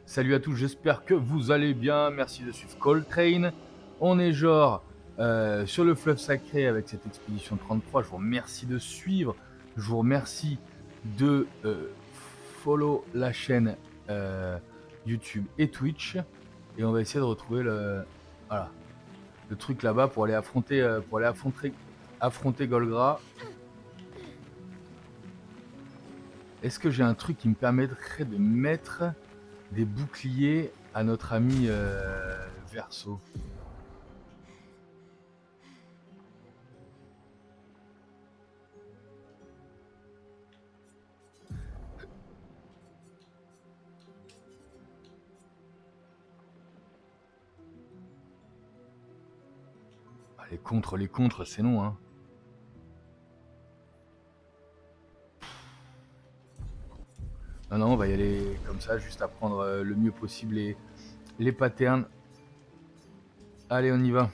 Salut à tous, j'espère que vous allez bien. Merci de suivre Coltrane. On est genre sur le fleuve sacré avec cette expédition 33. Je vous remercie de suivre. Je vous remercie de follow la chaîne YouTube et Twitch. Et on va essayer de retrouver le truc là-bas pour aller affronter Golgra. Est-ce que j'ai un truc qui me permettrait de mettre des boucliers à notre ami Verso? Ah, les contres, c'est non, hein. Non, non, on va y aller comme ça, juste apprendre le mieux possible les patterns. Allez, on y va.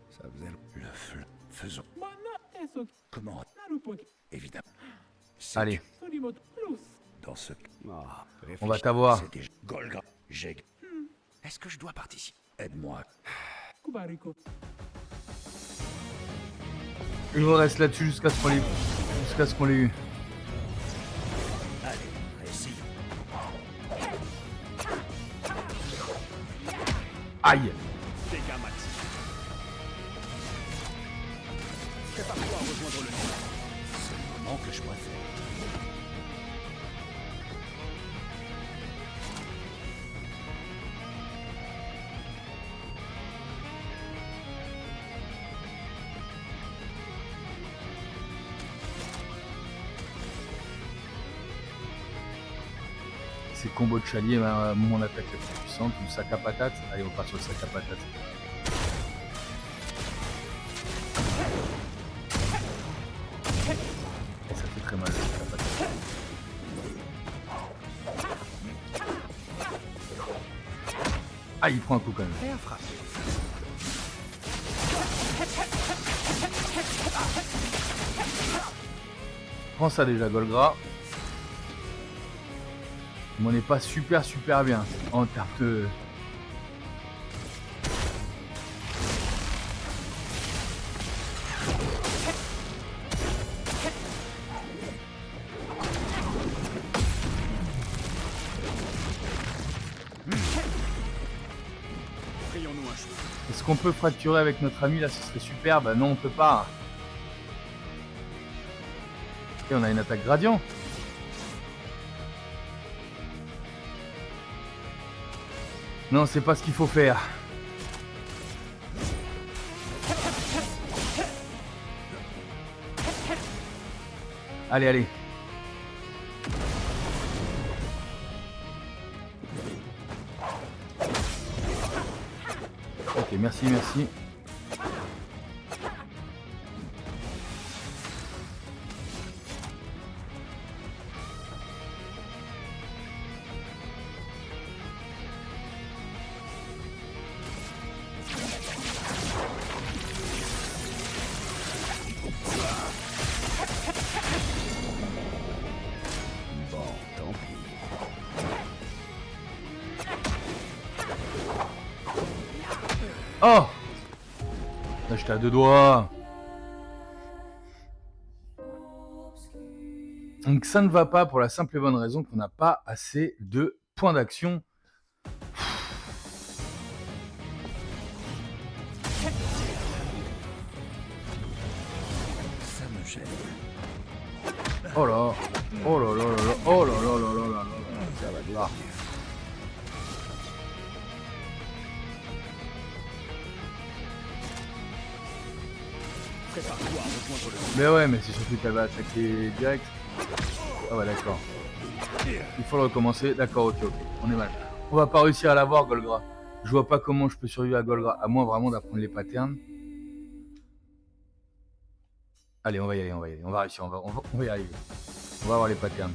Ça faisait le feu. Faisons. Comment? Évidemment. Allez, Dans ce on va t'avoir. c'est déjà Golgra. Est-ce que je dois participer? Aide-moi. Je reste là-dessus jusqu'à ce qu'on l'ait eu. Allez, réussis. Aïe! Dégâts max. Prépare-toi à rejoindre le nid. C'est le moment que je préfère. C'est combo de chalier, mon attaque la plus puissante, ou sac à patate. Allez, on part sur le sac à patate. Et ça fait très mal le sac à patate. Ah, il prend un coup quand même. Prends ça déjà, Golgra. Mais on n'est pas super bien en termes de... Frayons-nous un chemin. Est-ce qu'on peut fracturer avec notre ami là? Ce serait super. Bah non, on peut pas. Et on a une attaque gradient. Non, c'est pas ce qu'il faut faire. Allez, allez. Ok, merci, merci. Bon, tant pis. Oh! Là, j'étais à deux doigts. Donc ça ne va pas pour la simple et bonne raison qu'on n'a pas assez de points d'action. Ça me gêne. Oh là! Oh là là là là! Oh là là là là là là! Ça va Ah. devenir. Prépare-toi à rejoindre le nid. Mais ouais, mais c'est surtout qu'elle va attaquer direct. Ah ouais, d'accord. Il faut le recommencer. D'accord, ok. On est mal. On va pas réussir à l'avoir, Golgra. Je vois pas comment je peux survivre à Golgra, à moins vraiment d'apprendre les patterns. Allez, on va y aller, on va réussir, on va y arriver. On va avoir les patterns.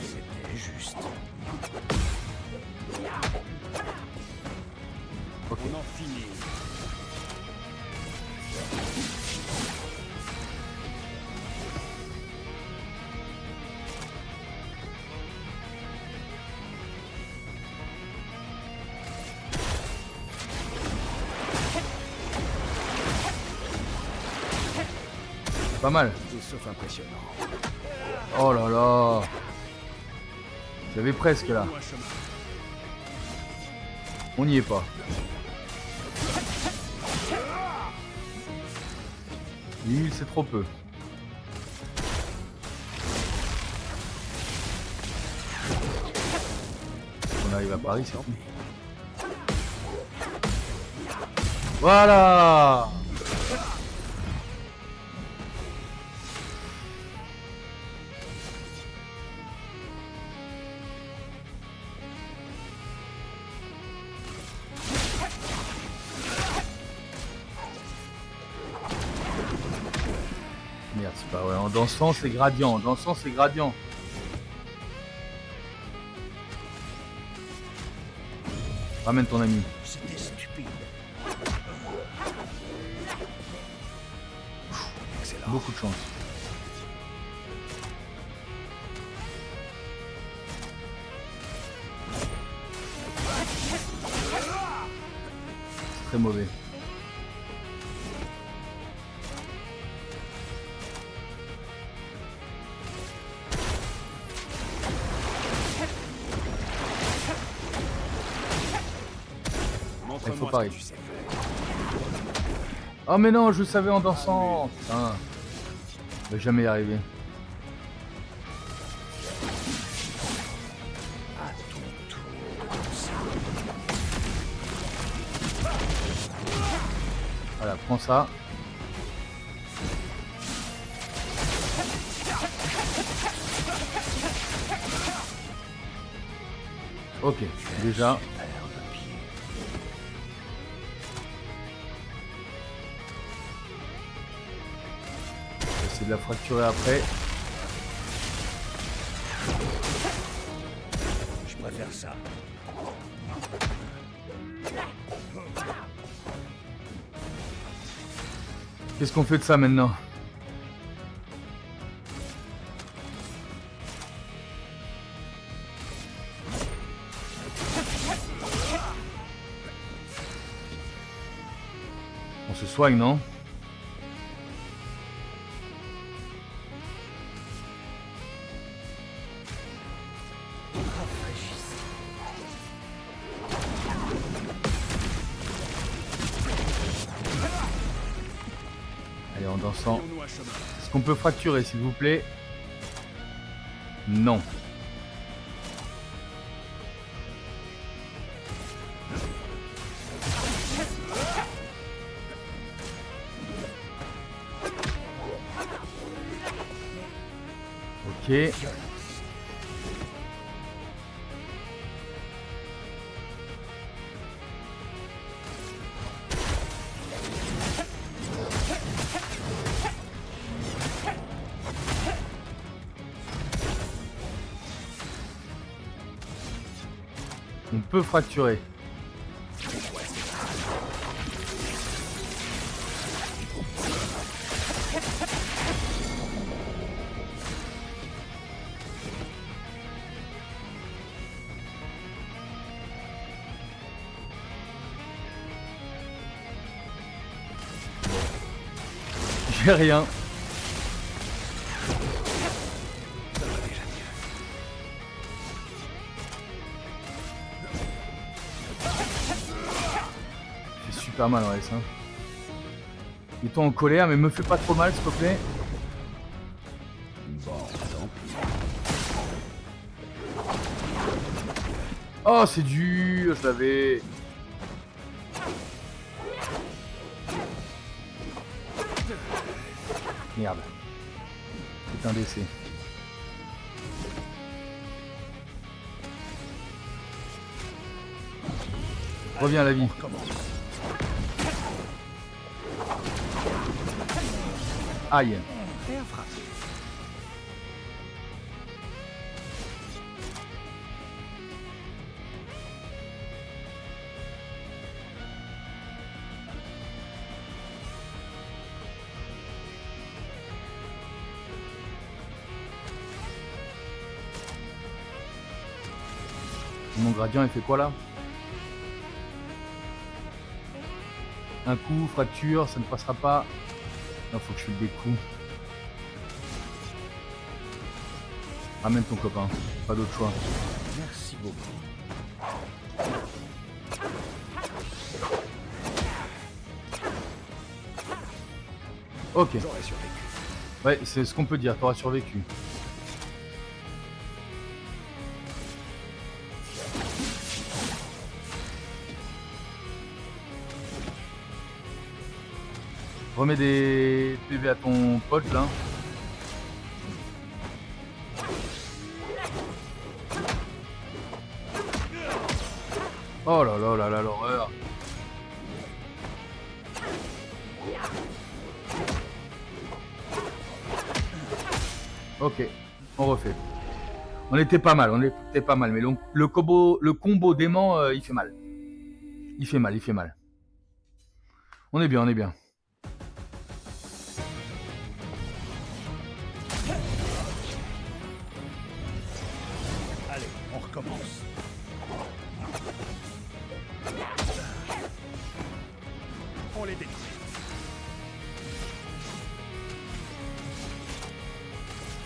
C'était juste. Ok. On en finit. Pas mal. Tout sauf impressionnant. Oh là là. J'avais presque là. On n'y est pas. L'huile, c'est trop peu. On arrive à Paris, c'est tout. Voilà. Merde, c'est pas vrai. En dansant, c'est gradient. En dansant, c'est gradient. Ramène ton ami. C'était stupide. Excellent. Beaucoup de chance. C'est très mauvais. Il faut pareil. Tu sais faire. Oh mais non, je savais en dansant. Putain. Je vais jamais y arriver. À ton tour. Comme ça. Voilà, prends ça. Ok, déjà. Essayer de la fracturer après. Je préfère ça. Qu'est-ce qu'on fait de ça maintenant? On se soigne, non? Allez, en dansant. Est-ce qu'on peut fracturer, s'il vous plaît? Non. Ok. On peut fracturer. J'ai rien. C'est super mal, ouais, ça. Ils sont en colère, mais me fais pas trop mal, s'il te plaît. Bon, tant pis. Oh, c'est dur, je l'avais. Merde. C'est un décès. Reviens à la vie. Aïe. Mon gradient il fait quoi là? Un coup, fracture, ça ne passera pas. Non, faut que je file des coups. Ramène ton copain, pas d'autre choix. Merci beaucoup. Ok, J'aurais survécu. ouais, c'est ce qu'on peut dire, t'auras survécu. Remets des PV à ton pote là. Oh là là là là, l'horreur. Ok, on refait. On était pas mal, mais le combo d'aimant, il fait mal. Il fait mal, il fait mal. On est bien, on est bien. Allez, on recommence. On les détruit.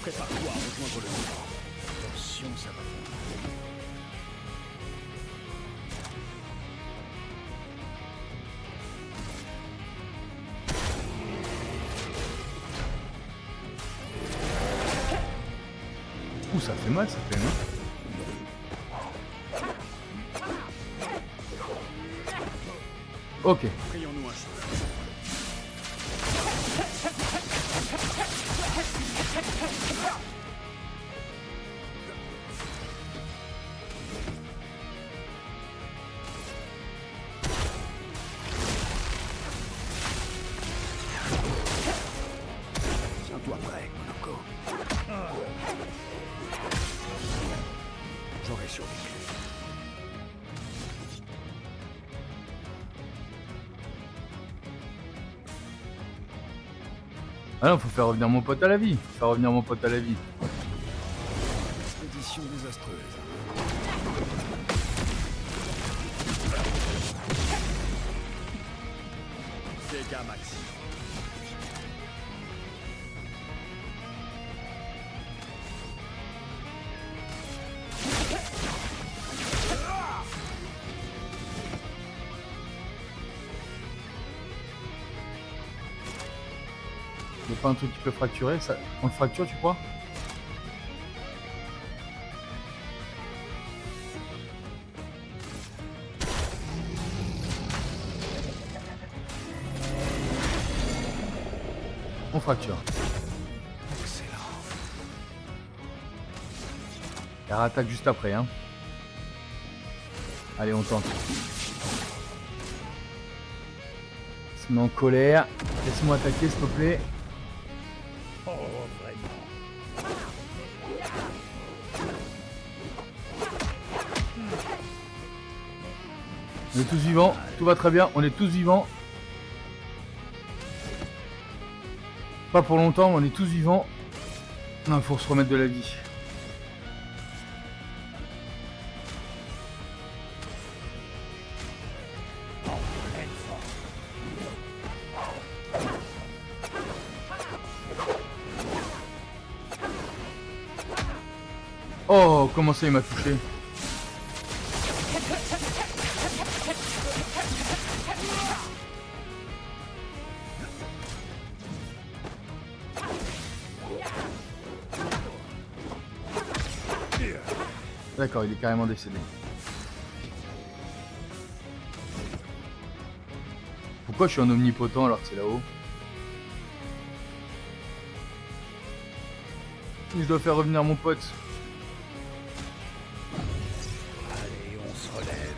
Prépare-toi à rejoindre le mouvement. Attention, ça va faire. Ouh, ça fait mal, ça fait mal. Ok. Prions-nous un chemin. Tiens-toi prêt, Monoko. J'aurais survécu. Ah non, faut faire revenir mon pote à la vie. Faut faire revenir mon pote à la vie. Expédition désastreuse. Dégâts maxi. Y'a pas un truc qui peut fracturer ça... On le fracture, tu crois? On fracture. Excellent. Elle attaque juste après, hein. Allez, on tente. Il se met en colère. Laisse-moi attaquer, s'il te plaît. Oh, vraiment. On est tous vivants. Tout va très bien. On est tous vivants. Pas pour longtemps, mais on est tous vivants. Non, il faut se remettre de la vie. Oh, comment ça il m'a touché? D'accord, il est carrément décédé. Pourquoi je suis un omnipotent alors que c'est là-haut? Je dois faire revenir mon pote. Allez, on se relève.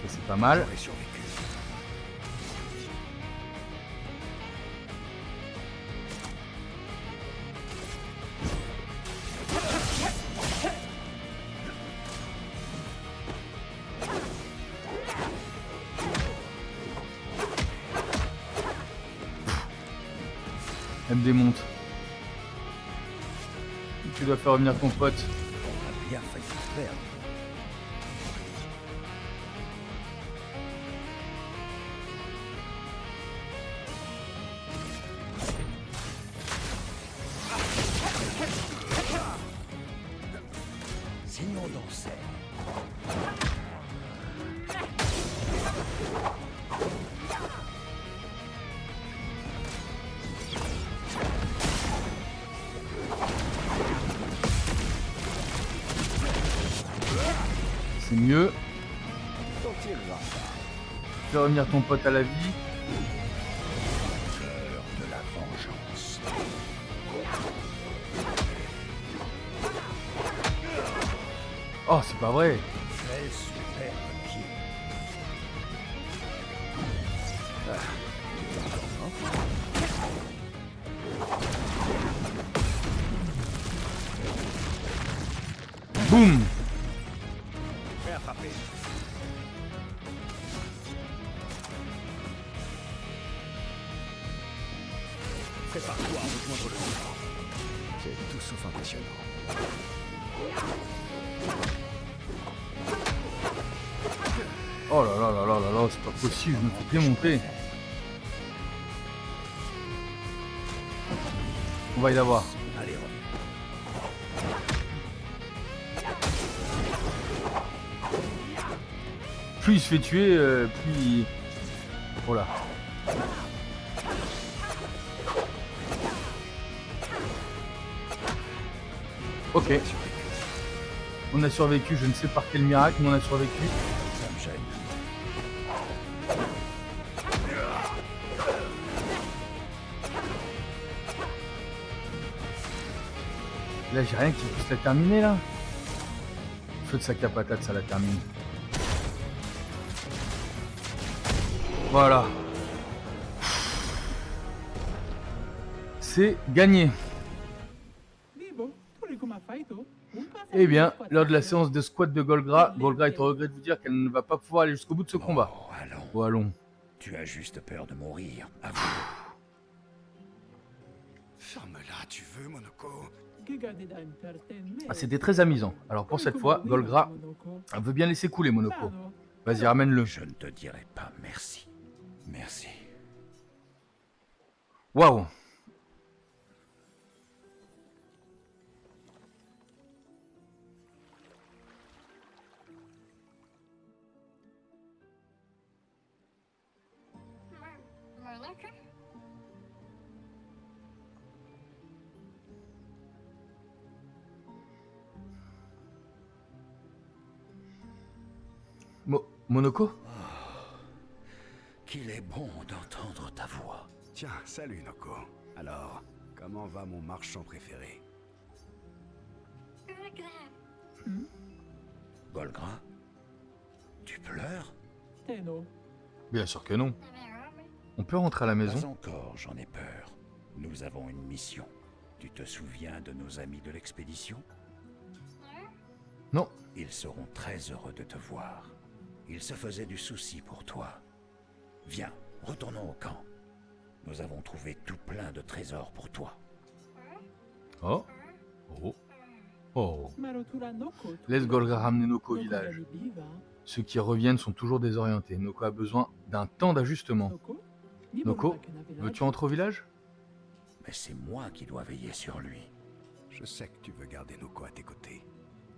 Ça, c'est pas mal. J'aurais survécu. Elle me démonte. Tu dois faire revenir ton pote. On a bien failli se perdre. Sinon dansait. C'est mieux. T'en tireras Fais revenir ton pote à la vie. l'heure de la vengeance. Oh, c'est pas vrai. Quel superbe pied. Boum. Prêt à frapper. Prépare-toi à rejoindre le combat. C'est tout sauf impressionnant. Oh là là là là là là, c'est pas possible, je me fais démonter. On va y l'avoir. Allez, reviens. Plus il se fait tuer, plus il... Oh là. Ok. On a survécu, je ne sais par quel miracle, mais on a survécu. Ça me gêne. Là, j'ai rien qui puisse la terminer, là. Feu de sac à patate, ça la termine. Voilà. C'est gagné. Eh bien, lors de la séance de squat de Golgra, Golgra est au regret de vous dire qu'elle ne va pas pouvoir aller jusqu'au bout de ce combat. Oh, allons. Oh, allons. Tu as juste peur de mourir. Avoue. Ferme-la, tu veux, Monoko? Ah, c'était très amusant. Alors pour cette fois, Golgra veut bien laisser couler Monoko. Vas-y, ramène-le. Je ne te dirai pas merci. Merci. Waouh. Monoko? Qu'il est bon d'entendre ta voix. Tiens, salut, Noko. Alors, comment va mon marchand préféré? Golgra? Tu pleures? Bien sûr que non. On peut rentrer à la maison? Pas encore, j'en ai peur. Nous avons une mission. Tu te souviens de nos amis de l'expédition? Non. Ils seront très heureux de te voir. Ils se faisaient du souci pour toi. Viens, retournons au camp. Nous avons trouvé tout plein de trésors pour toi. Oh. Oh. Oh. Laisse Golgra ramener Noko au village. Ceux qui reviennent sont toujours désorientés. Noko a besoin d'un temps d'ajustement. Noko, veux-tu rentrer au village? Mais c'est moi qui dois veiller sur lui. Je sais que tu veux garder Noko à tes côtés,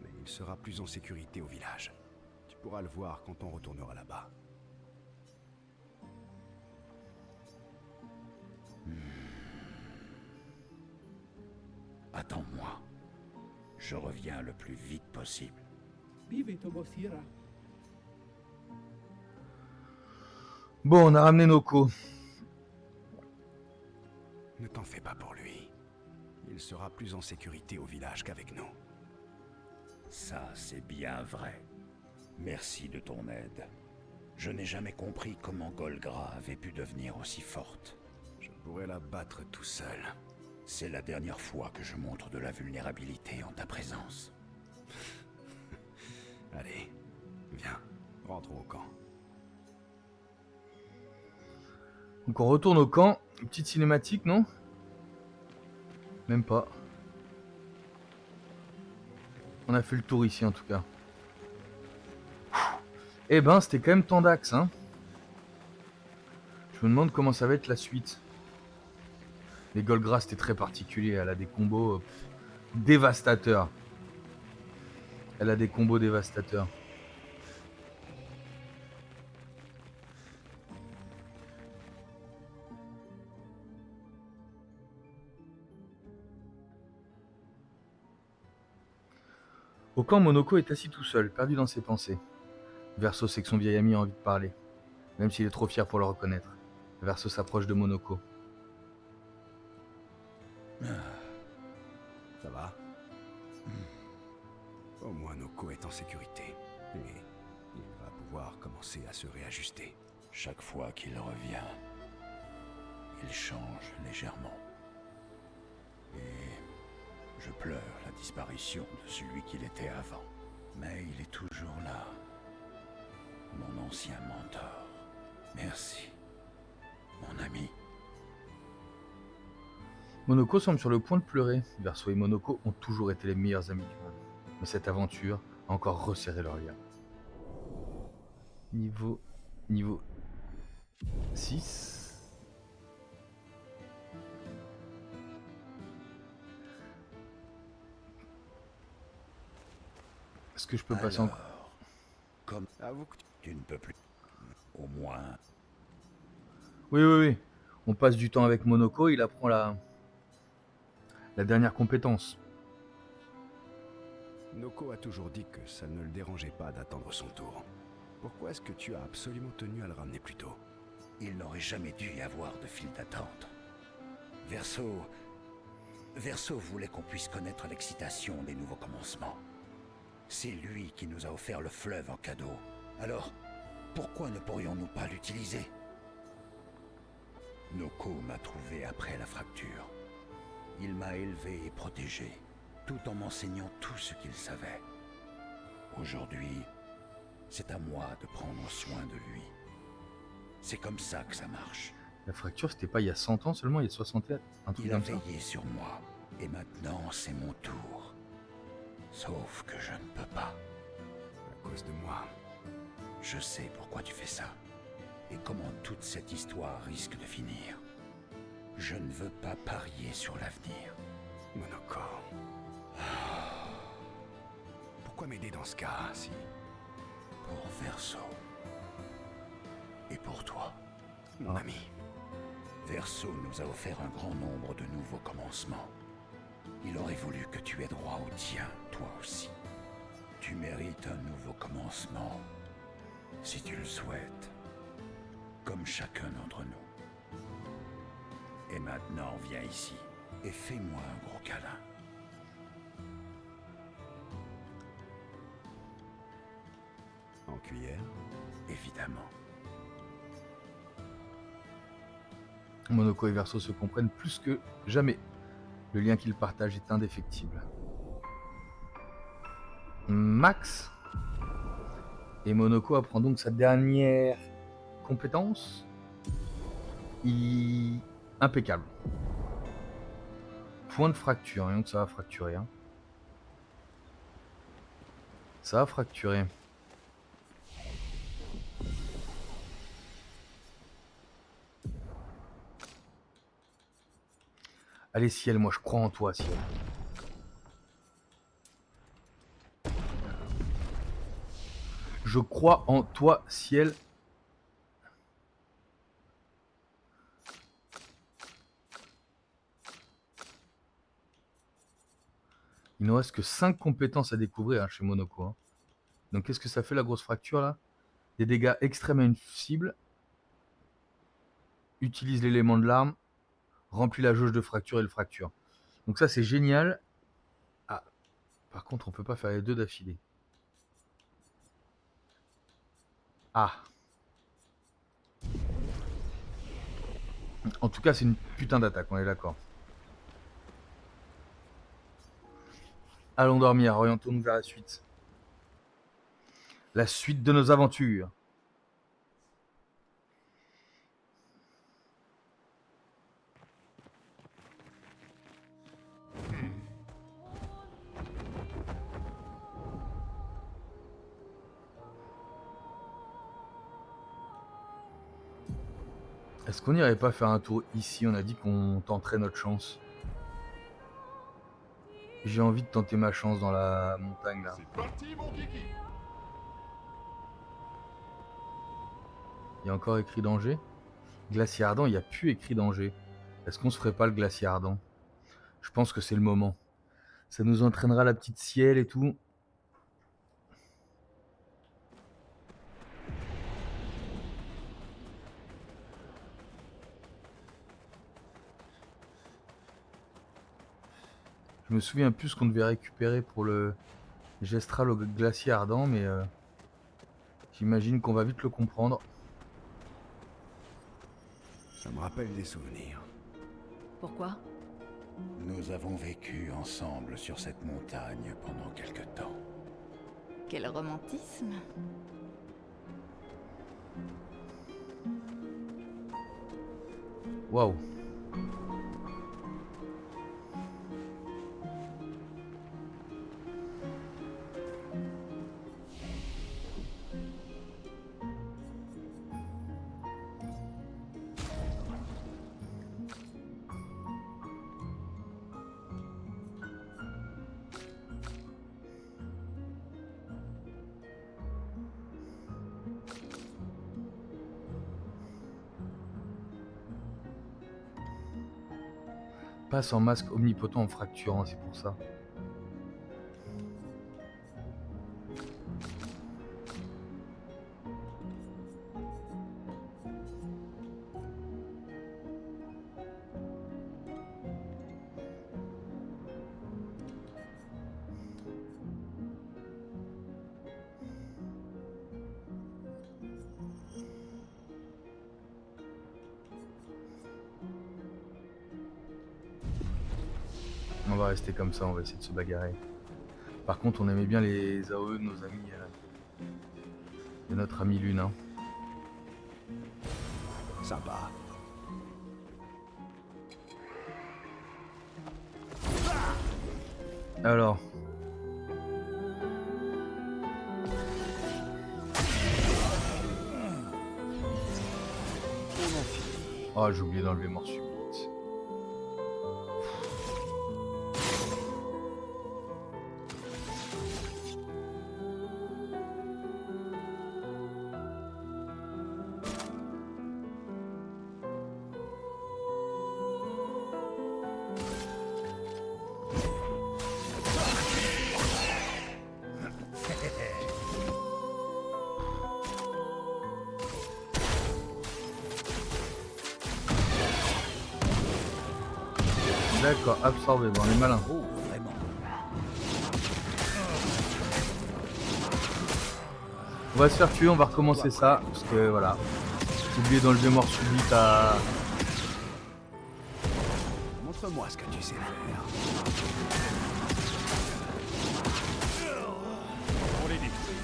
mais il sera plus en sécurité au village. Tu pourras le voir quand on retournera là-bas. Attends-moi. Je reviens le plus vite possible. Bon, on a ramené Noko. Ne t'en fais pas pour lui. Il sera plus en sécurité au village qu'avec nous. Ça, c'est bien vrai. Merci de ton aide. Je n'ai jamais compris comment Golgra avait pu devenir aussi forte. Je pourrais la battre tout seul. C'est la dernière fois que je montre de la vulnérabilité en ta présence. Allez, viens, rentrons au camp. Donc on retourne au camp. Une petite cinématique, non? Même pas. On a fait le tour ici en tout cas. Eh ben, c'était quand même Tandax, hein. Je me demande comment ça va être la suite. Les Golgras, c'était très particulier. Elle a des combos dévastateurs. Elle a des combos dévastateurs. Au camp, Monoko est assis tout seul, perdu dans ses pensées. Verso sait que son vieil ami a envie de parler, même s'il est trop fier pour le reconnaître. Verso s'approche de Monoko. Ça va? Au moins Noko est en sécurité. Et il va pouvoir commencer à se réajuster. Chaque fois qu'il revient, il change légèrement. Et je pleure la disparition de celui qu'il était avant. Mais il est toujours là. Mon ancien mentor. Merci, mon ami. Monoko semble sur le point de pleurer. Verso et Monoko ont toujours été les meilleurs amis du monde. Mais cette aventure a encore resserré leur lien. Niveau 6. Est-ce que je peux passer encore? Comme Avoue que tu ne peux plus. Au moins, Oui. On passe du temps avec Monoko, il apprend la dernière compétence. Noko a toujours dit que ça ne le dérangeait pas d'attendre son tour. Pourquoi est-ce que tu as absolument tenu à le ramener plus tôt? il n'aurait jamais dû y avoir de file d'attente. Verso voulait qu'on puisse connaître l'excitation des nouveaux commencements. C'est lui qui nous a offert le fleuve en cadeau. Alors, pourquoi ne pourrions-nous pas l'utiliser? Noko m'a trouvé après la fracture. Il m'a élevé et protégé, tout en m'enseignant tout ce qu'il savait. Aujourd'hui, c'est à moi de prendre soin de lui. C'est comme ça que ça marche. La fracture, c'était pas il y a 100 ans seulement, il y a 61, un truc Il a comme ça. veillé sur moi, et maintenant c'est mon tour. Sauf que je ne peux pas. À cause de moi. Je sais pourquoi tu fais ça, et comment toute cette histoire risque de finir. Je ne veux pas parier sur l'avenir. Monoko. Pourquoi m'aider dans ce cas, si... Pour Verso. Et pour toi. Mon ami. Verso nous a offert un grand nombre de nouveaux commencements. Il aurait voulu que tu aies droit au tien, toi aussi. Tu mérites un nouveau commencement, si tu le souhaites. Comme chacun d'entre nous. Et maintenant, viens ici et fais-moi un gros câlin. En cuillère. Évidemment. Monoko et Verso se comprennent plus que jamais. Le lien qu'ils partagent est indéfectible. Max et Monoko apprend donc sa dernière compétence. Impeccable. Point de fracture, donc ça va fracturer. Hein. Ça va fracturer. Allez Ciel, moi je crois en toi Ciel. Je crois en toi Ciel. Il ne reste que 5 compétences à découvrir hein, chez Monoko. Hein. Donc qu'est-ce que ça fait la grosse fracture là? Des dégâts extrêmes à une cible. Utilise l'élément de l'arme. Remplit la jauge de fracture et le fracture. Donc ça c'est génial. Ah, par contre on peut pas faire les deux d'affilée. Ah. En tout cas c'est une putain d'attaque, on est d'accord. Allons dormir, orientons-nous vers la suite. La suite de nos aventures. Est-ce qu'on n'irait pas faire un tour ici? On a dit qu'on tenterait notre chance. J'ai envie de tenter ma chance dans la montagne là. C'est parti, mon kiki. Il y a encore écrit danger. Glacier ardent, il n'y a plus écrit danger. Est-ce qu'on se ferait pas le glacier ardent? Je pense que c'est le moment. Ça nous entraînera la petite ciel et tout. Je me souviens plus ce qu'on devait récupérer pour le gestral au glacier ardent, mais j'imagine qu'on va vite le comprendre. Ça me rappelle des souvenirs. Pourquoi? Nous avons vécu ensemble sur cette montagne pendant quelque temps. Quel romantisme. Waouh. Passe en masque omnipotent en fracturant, c'est pour ça. On va rester comme ça, on va essayer de se bagarrer. Par contre, on aimait bien les AOE de nos amis, de notre ami Lune. Hein. Sympa. Alors. Oh, j'ai oublié d'enlever mort subite. D'accord, absorbé, bon, on est malin. Oh, vraiment? On va se faire tuer, on va recommencer ça, parce que voilà. J'ai oublié d'enlever mort subite à... Montre-moi ce que tu sais faire. On les détruit.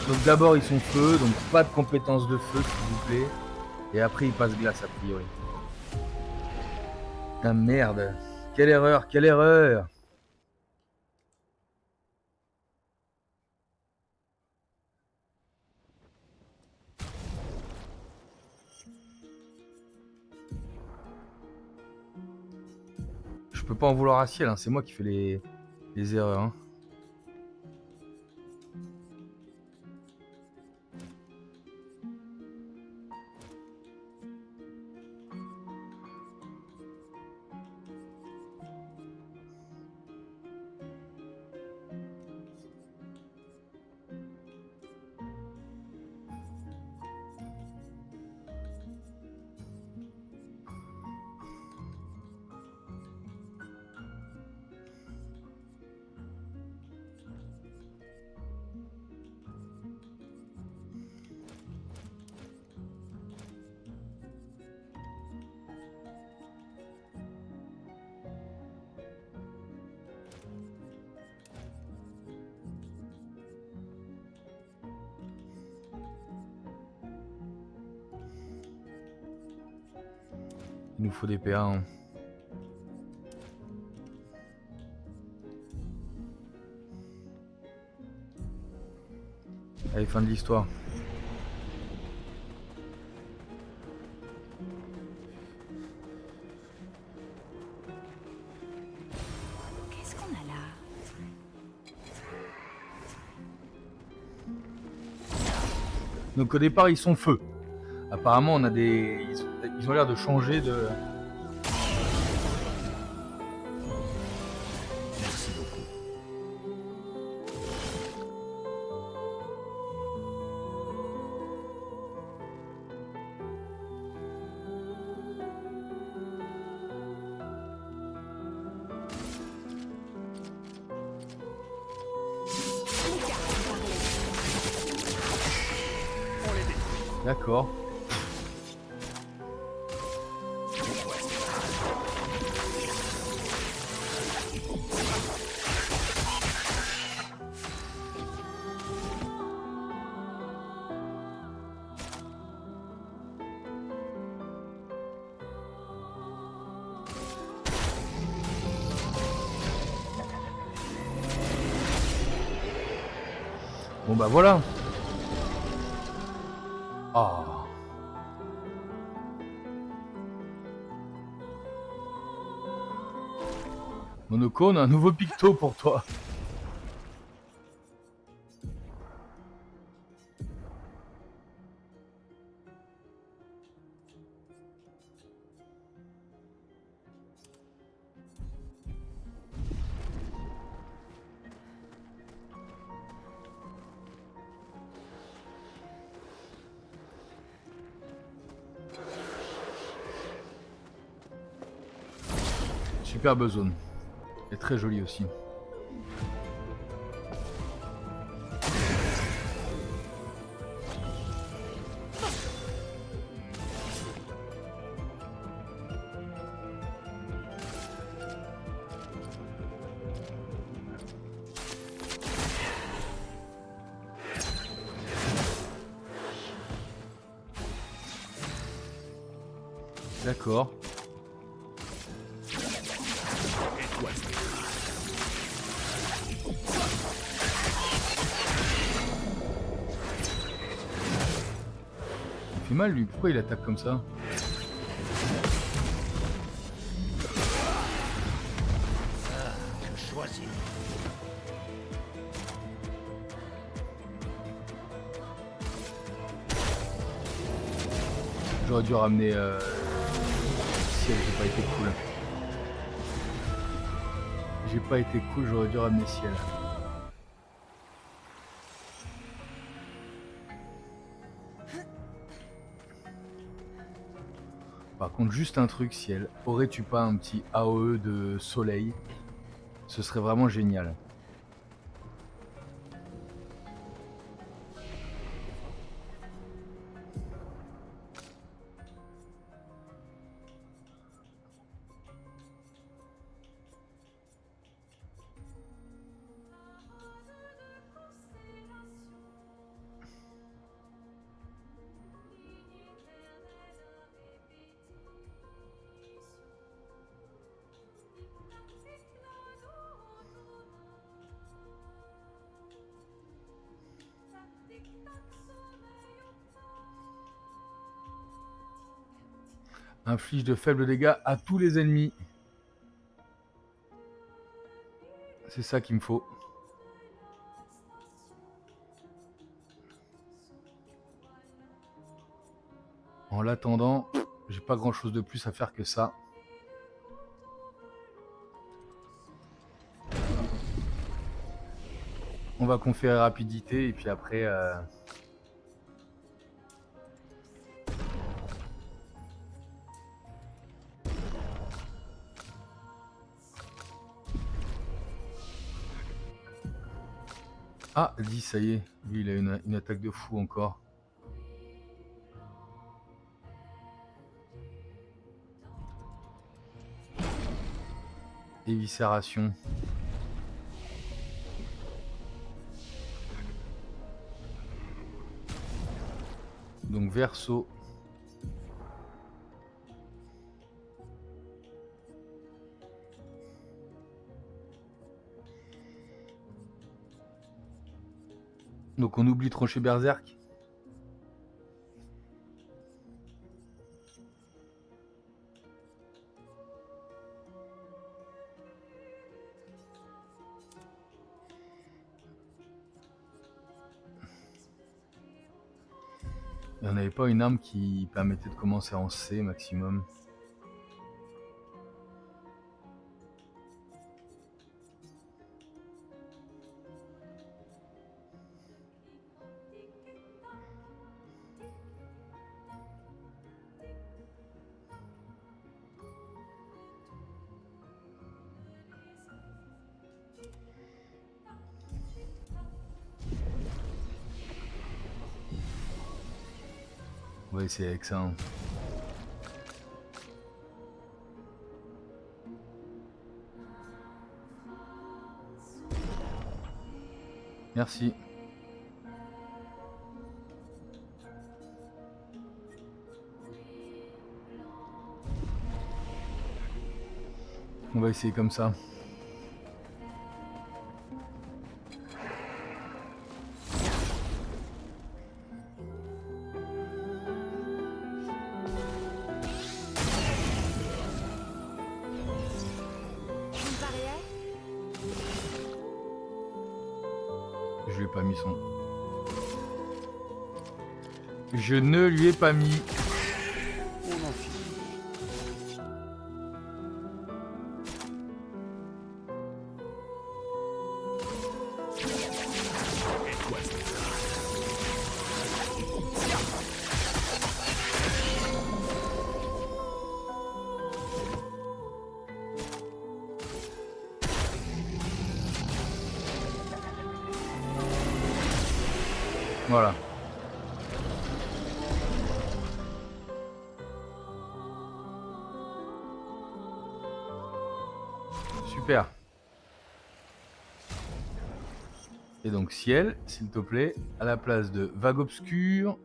Donc d'abord ils sont feu, donc pas de compétences de feu s'il vous plaît. Et après ils passent glace a priori. Putain merde. Quelle erreur, quelle erreur. Je peux pas en vouloir à Ciel, hein, c'est moi qui fais les erreurs. Hein. Il nous faut des PA. Hein. Allez, fin de l'histoire. Qu'est-ce qu'on a là? Donc au départ, ils sont feu. Apparemment, on a des... Ils ont l'air de changer de... Merci beaucoup. D'accord. Bon bah voilà. Ah. Monoko, on a un nouveau picto pour toi. Superbe zone. Et très jolie aussi. D'accord. Il fait mal lui, pourquoi il attaque comme ça? Je choisis. J'aurais dû ramener Ciel, j'ai pas été cool. J'ai pas été cool, j'aurais dû ramener Ciel. Par contre, juste un truc, Ciel. Aurais-tu pas un petit AOE de soleil? Ce serait vraiment génial. Inflige de faibles dégâts à tous les ennemis. C'est ça qu'il me faut. En l'attendant, j'ai pas grand chose de plus à faire que ça. On va conférer rapidité et puis après... Ah, 10, ça y est. Lui, il a une attaque de fou encore. Éviscération. Donc verso. Donc on oublie trancher Berserk. Et on n'avait pas une arme qui permettait de commencer en C maximum. On va essayer avec ça. Hein. Merci. On va essayer comme ça. Une barrière? Je lui ai pas mis son. Je ne lui ai pas mis. On en finit. Voilà. Super. Et donc ciel, s'il te plaît, à la place de vague obscure.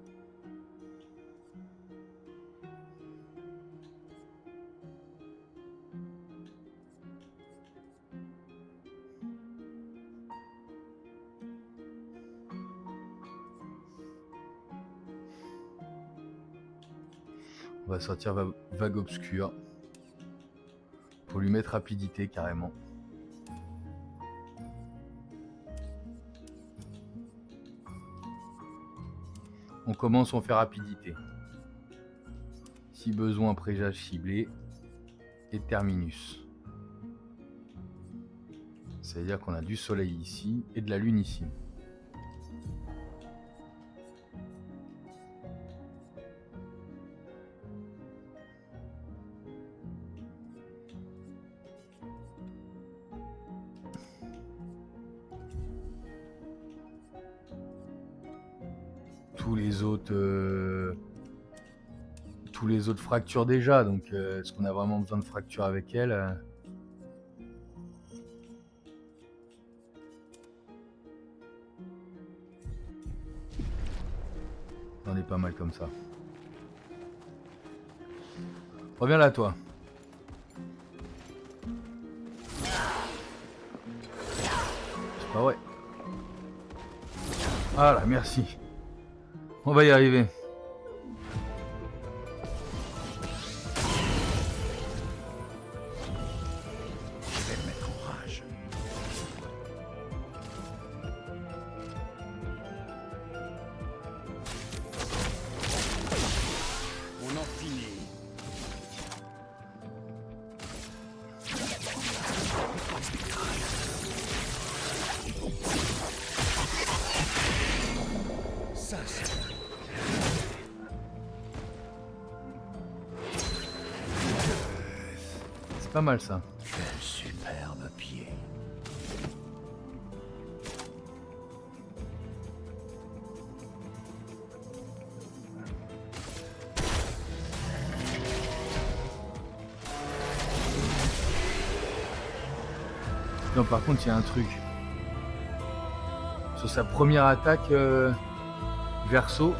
On va sortir vague obscure. Pour lui mettre rapidité carrément. On commence, on fait rapidité. Si besoin, présage ciblé. Et terminus. C'est-à-dire qu'on a du soleil ici et de la lune ici. Tous les autres fractures déjà, donc est-ce qu'on a vraiment besoin de fracture avec elle On est pas mal comme ça. Reviens là toi. C'est pas vrai. Voilà, merci. On va y arriver. Je vais le mettre en rage. On en finit. Ça, c'est C'est pas mal ça. quel superbe pied. Non, par contre, il y a un truc. Sur sa première attaque, Verso,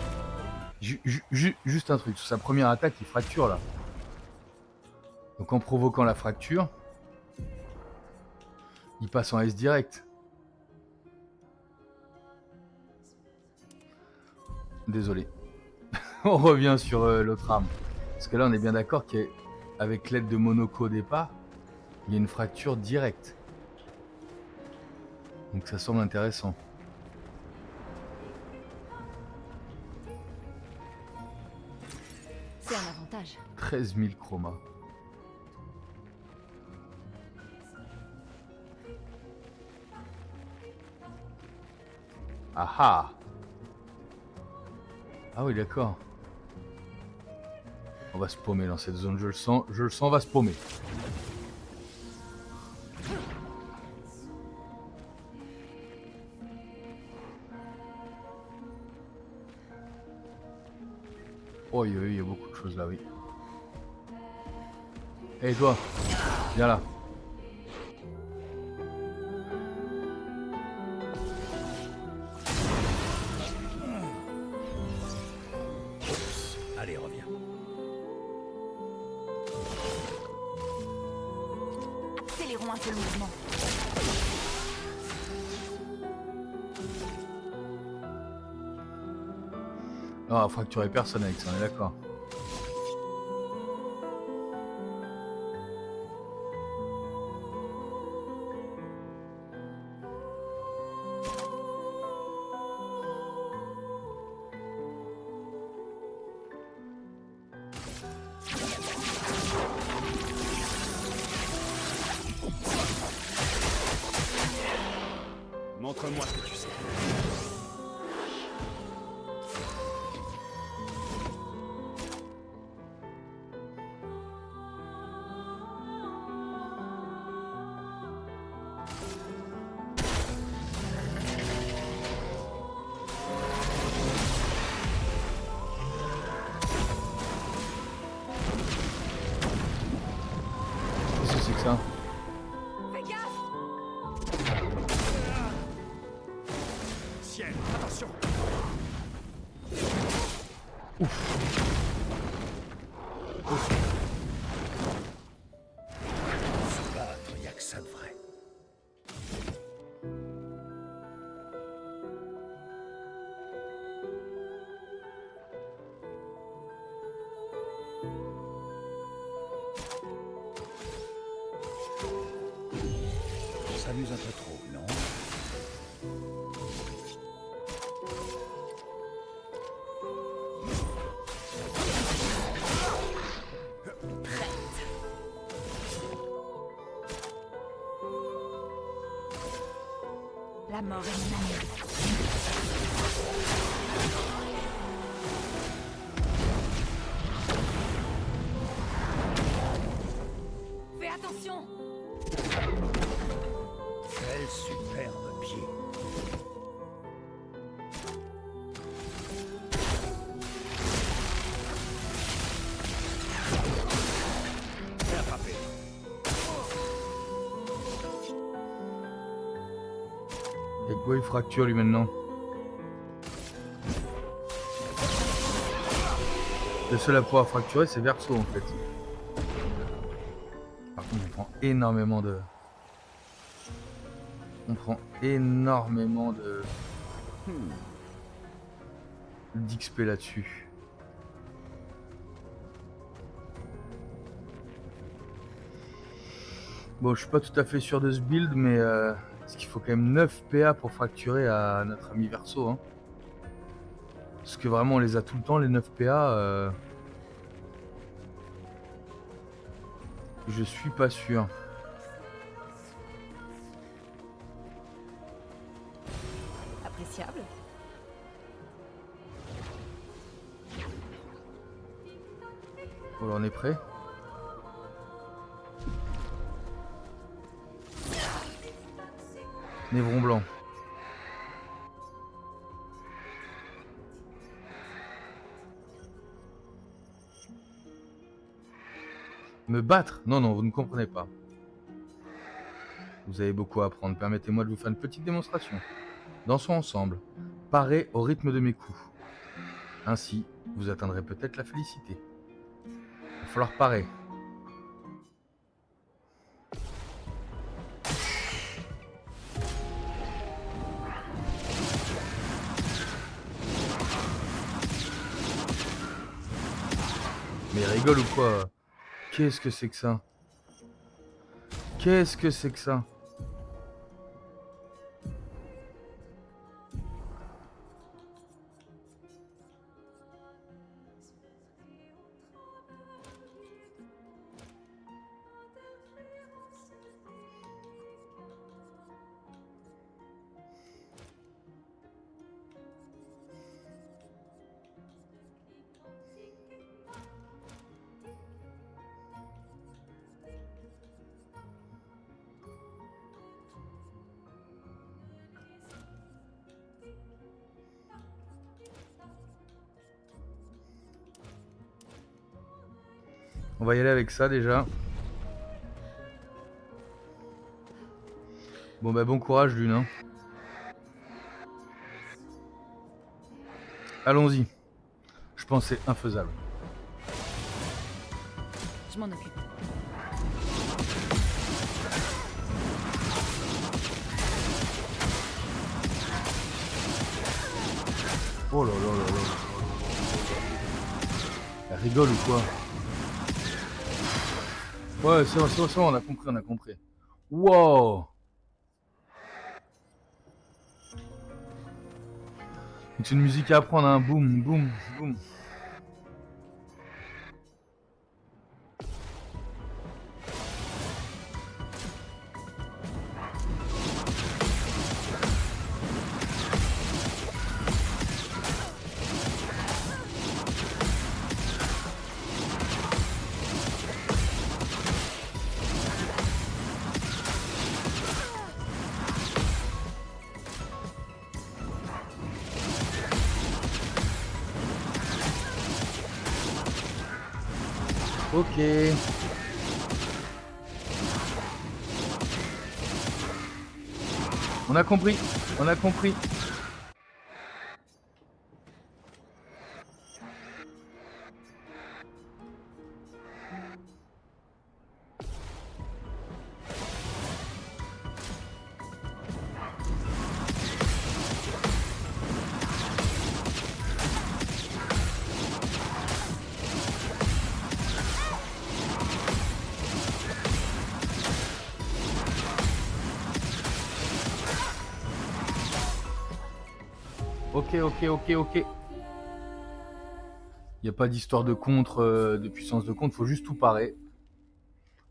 juste un truc. Sur sa première attaque, il fracture là. Donc en provoquant la fracture, il passe en S direct. Désolé. On revient sur l'autre arme. Parce que là, on est bien d'accord qu'avec l'aide de Monoko au départ, il y a une fracture directe. Donc ça semble intéressant. C'est un avantage. 13 000 chromas. Ah ah! Ah oui, d'accord. On va se paumer dans cette zone, je le sens, on va se paumer. Oh, il y a beaucoup de choses là, oui. Hé, toi, viens là. Allez, reviens. Accélérons un peu le mouvement. Non, on va fracturer personne avec ça, on est d'accord. Montre-moi ce que tu sais. Qu'est-ce que c'est que ça? Fais gaffe! Ciel, attention. Se battre, y a que ça de vrai. On s'amuse un peu trop, non? La mort est mon ami. Fais attention! Quel superbe pied. Fais attraper. Et quoi, il fracture lui maintenant? Le seul à pouvoir fracturer, c'est Verso en fait. Par contre, on prend énormément de. On prend énormément de. d'XP là-dessus. Bon, je suis pas tout à fait sûr de ce build, mais parce qu'il faut quand même 9 PA pour fracturer à notre ami Verso. Hein. Parce que vraiment, on les a tout le temps, les 9 PA. Je suis pas sûr. Appréciable. Voilà, on est prêt. Névron blanc. Me battre? Non, non, vous ne comprenez pas. Vous avez beaucoup à apprendre. Permettez-moi de vous faire une petite démonstration. Dansons ensemble. Parez au rythme de mes coups. Ainsi, vous atteindrez peut-être la félicité. Il va falloir parer. Mais il rigole ou quoi? Qu'est-ce que c'est que ça? Qu'est-ce que c'est que ça? On va y aller avec ça déjà. Bon bah bon courage Lune. Hein. Allons-y. Je pense que c'est infaisable. Je m'en occupe. Oh là là là là. Elle rigole ou quoi? Ouais, c'est vrai, on a compris, on a compris. Wow! C'est une musique à apprendre, hein. Boum, boum, boum. Ok. On a compris, on a compris. Ok. Il n'y a pas d'histoire de contre, de puissance de contre, faut juste tout parer.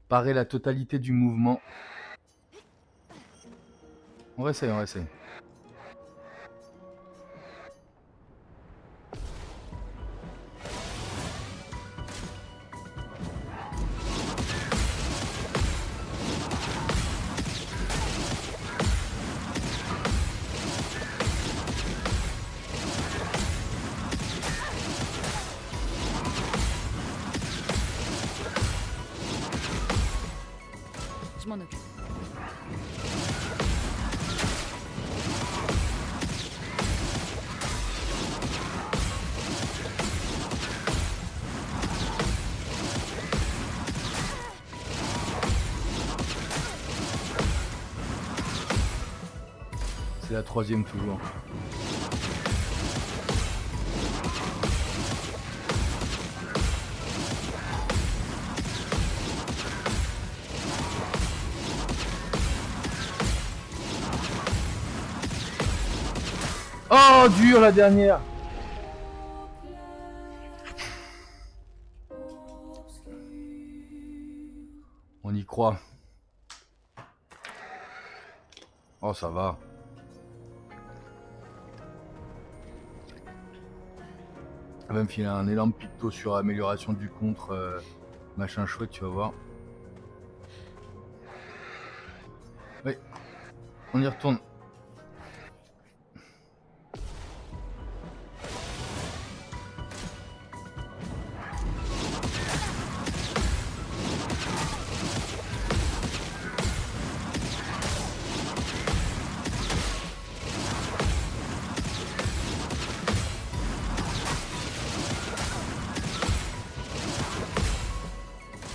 Parer la totalité du mouvement. On réessaye, on réessaye. Je m'en occupe. C'est la troisième toujours. Oh, dur la dernière. On y croit. Oh, ça va. Elle va me filer un énorme picto sur amélioration du contre, machin chouette, tu vas voir. Oui, on y retourne.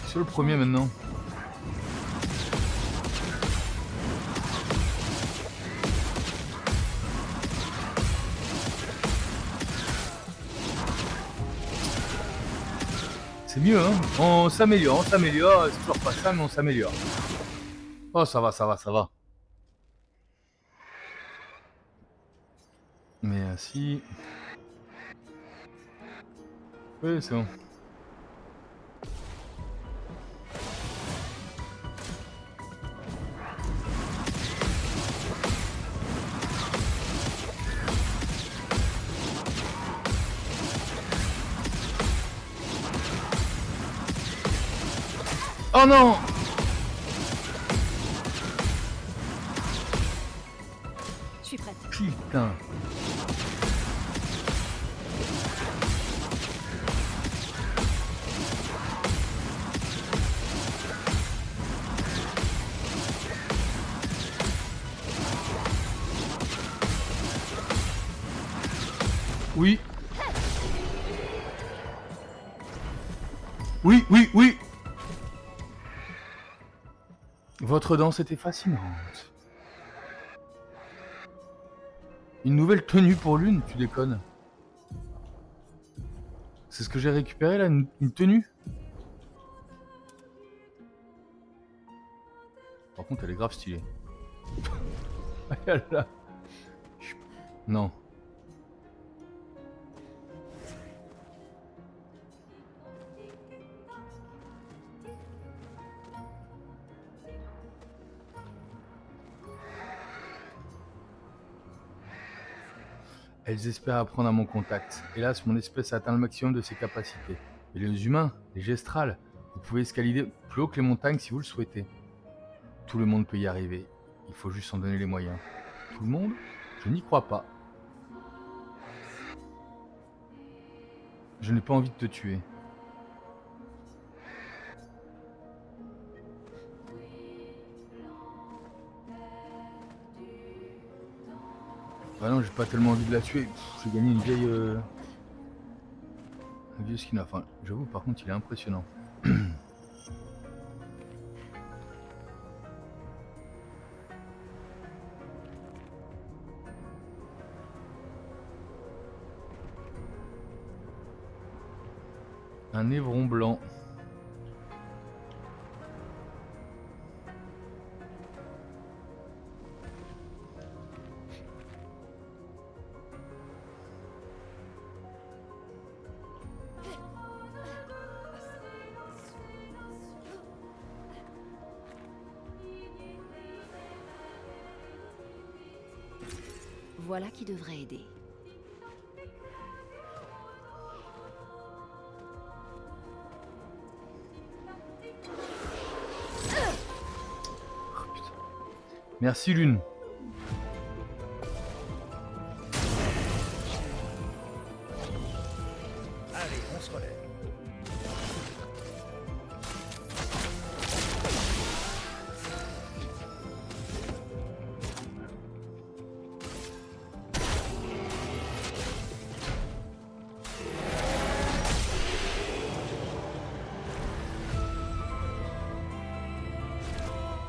C'est le premier maintenant. C'est mieux, hein. On s'améliore, c'est toujours pas ça, mais on s'améliore. Oh, ça va, ça va, ça va. Mais si... Oui, c'est bon. Oh non! Je suis prête. Putain. Oui. Oui, oui, oui. Votre danse était fascinante. Une nouvelle tenue pour l'une, tu déconnes. C'est ce que j'ai récupéré là, une tenue. Par contre, elle est grave stylée. Regarde là. Non. Elles espèrent apprendre à mon contact. Hélas, mon espèce a atteint le maximum de ses capacités. Et les humains, les gestrales, vous pouvez escalader plus haut que les montagnes si vous le souhaitez. Tout le monde peut y arriver. Il faut juste en donner les moyens. Tout le monde? Je n'y crois pas. Je n'ai pas envie de te tuer. Bah non, j'ai pas tellement envie de la tuer. J'ai gagné une vieille... Un vieux skin. Enfin, j'avoue, par contre, il est impressionnant. Un évron blanc. Voilà qui devrait aider. Oh, putain. Merci Lune. Allez, on se relève.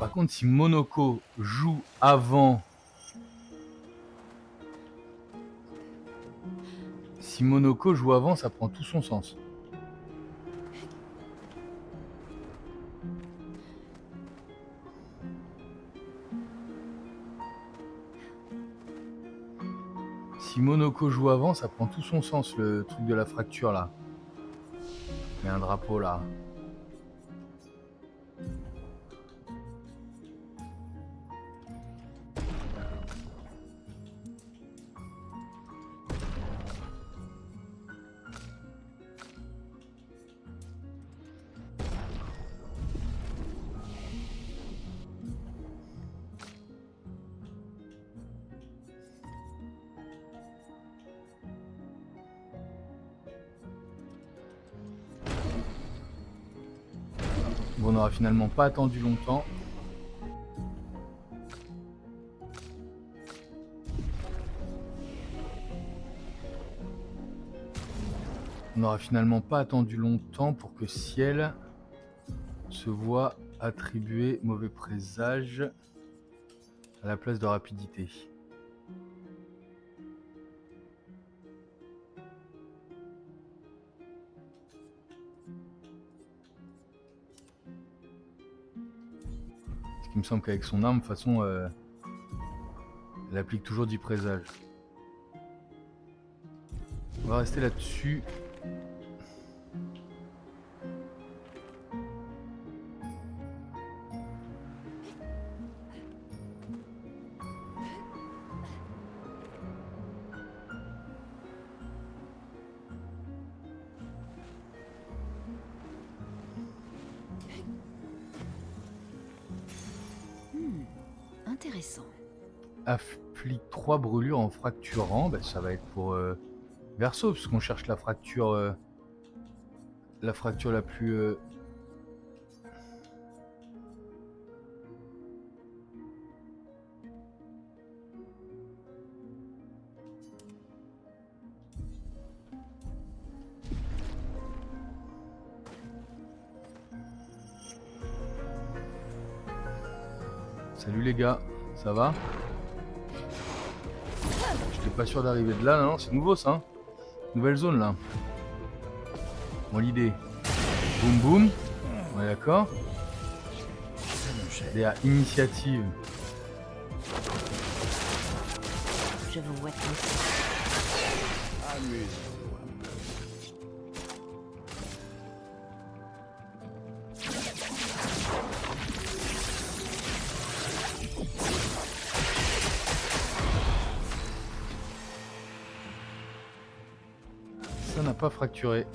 Par contre, si Monoko joue avant... Si Monoko joue avant, ça prend tout son sens. Si Monoko joue avant, ça prend tout son sens, le truc de la fracture là. Il y a un drapeau là. Bon, on n'aura finalement pas attendu longtemps. On n'aura finalement pas attendu longtemps pour que Ciel se voit attribuer mauvais présage à la place de rapidité. qu'il me semble qu'avec son arme, de toute façon, elle applique toujours 10 présages. On va rester là-dessus. Intéressant. Afflique 3 brûlures en fracturant. Bah, ça va être pour Verso, parce qu'on cherche la fracture la plus... Salut les gars, ça va? J'étais pas sûr d'arriver de là, non, c'est nouveau ça, hein. Nouvelle zone là. Bon, l'idée. Boum boum. On est d'accord. Des initiatives. Je vous vois tous. Amuse-vous un peu. Ça n'a pas fracturé.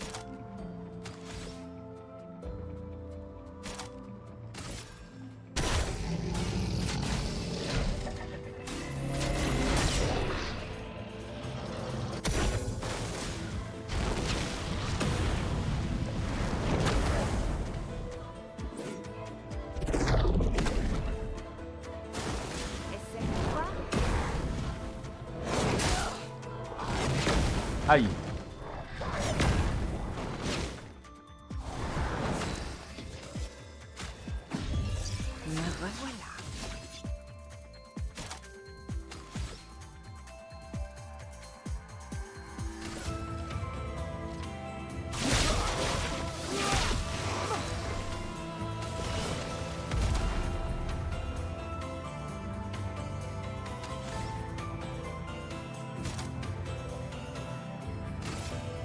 Aïe. Me revoilà.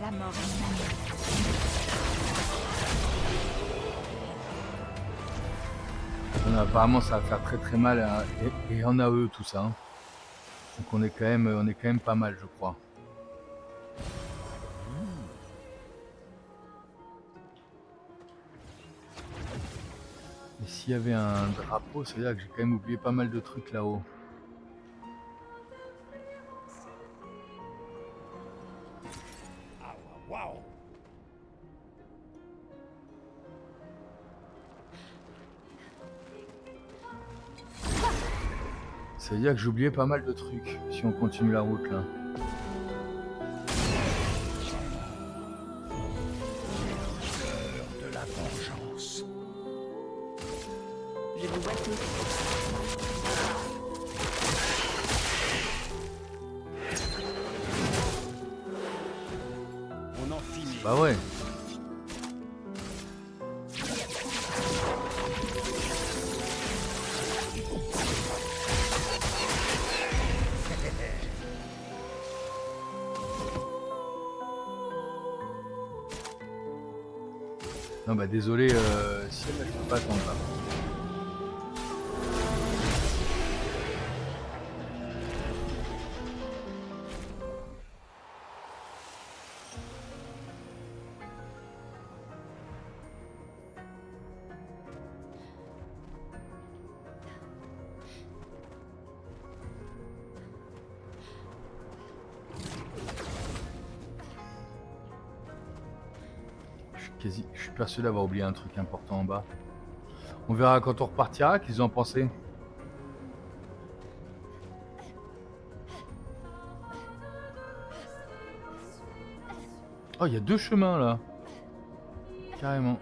La mort est une manière. Apparemment ça va faire très très mal et en AE tout ça, hein. Donc on est quand même pas mal, je crois. Et s'il y avait un drapeau, c'est là que j'ai quand même oublié pas mal de trucs là-haut. Ah, waouh! C'est-à-dire que j'ai oublié pas mal de trucs si on continue la route là. L'heure de la vengeance. Je vous vois tous. On en finit. Bah ouais. Non bah désolé, si je peux pas attendre là. Je suis persuadé d'avoir oublié un truc important en bas. On verra quand on repartira qu'ils ont pensé. Oh, il y a 2 chemins là. Carrément.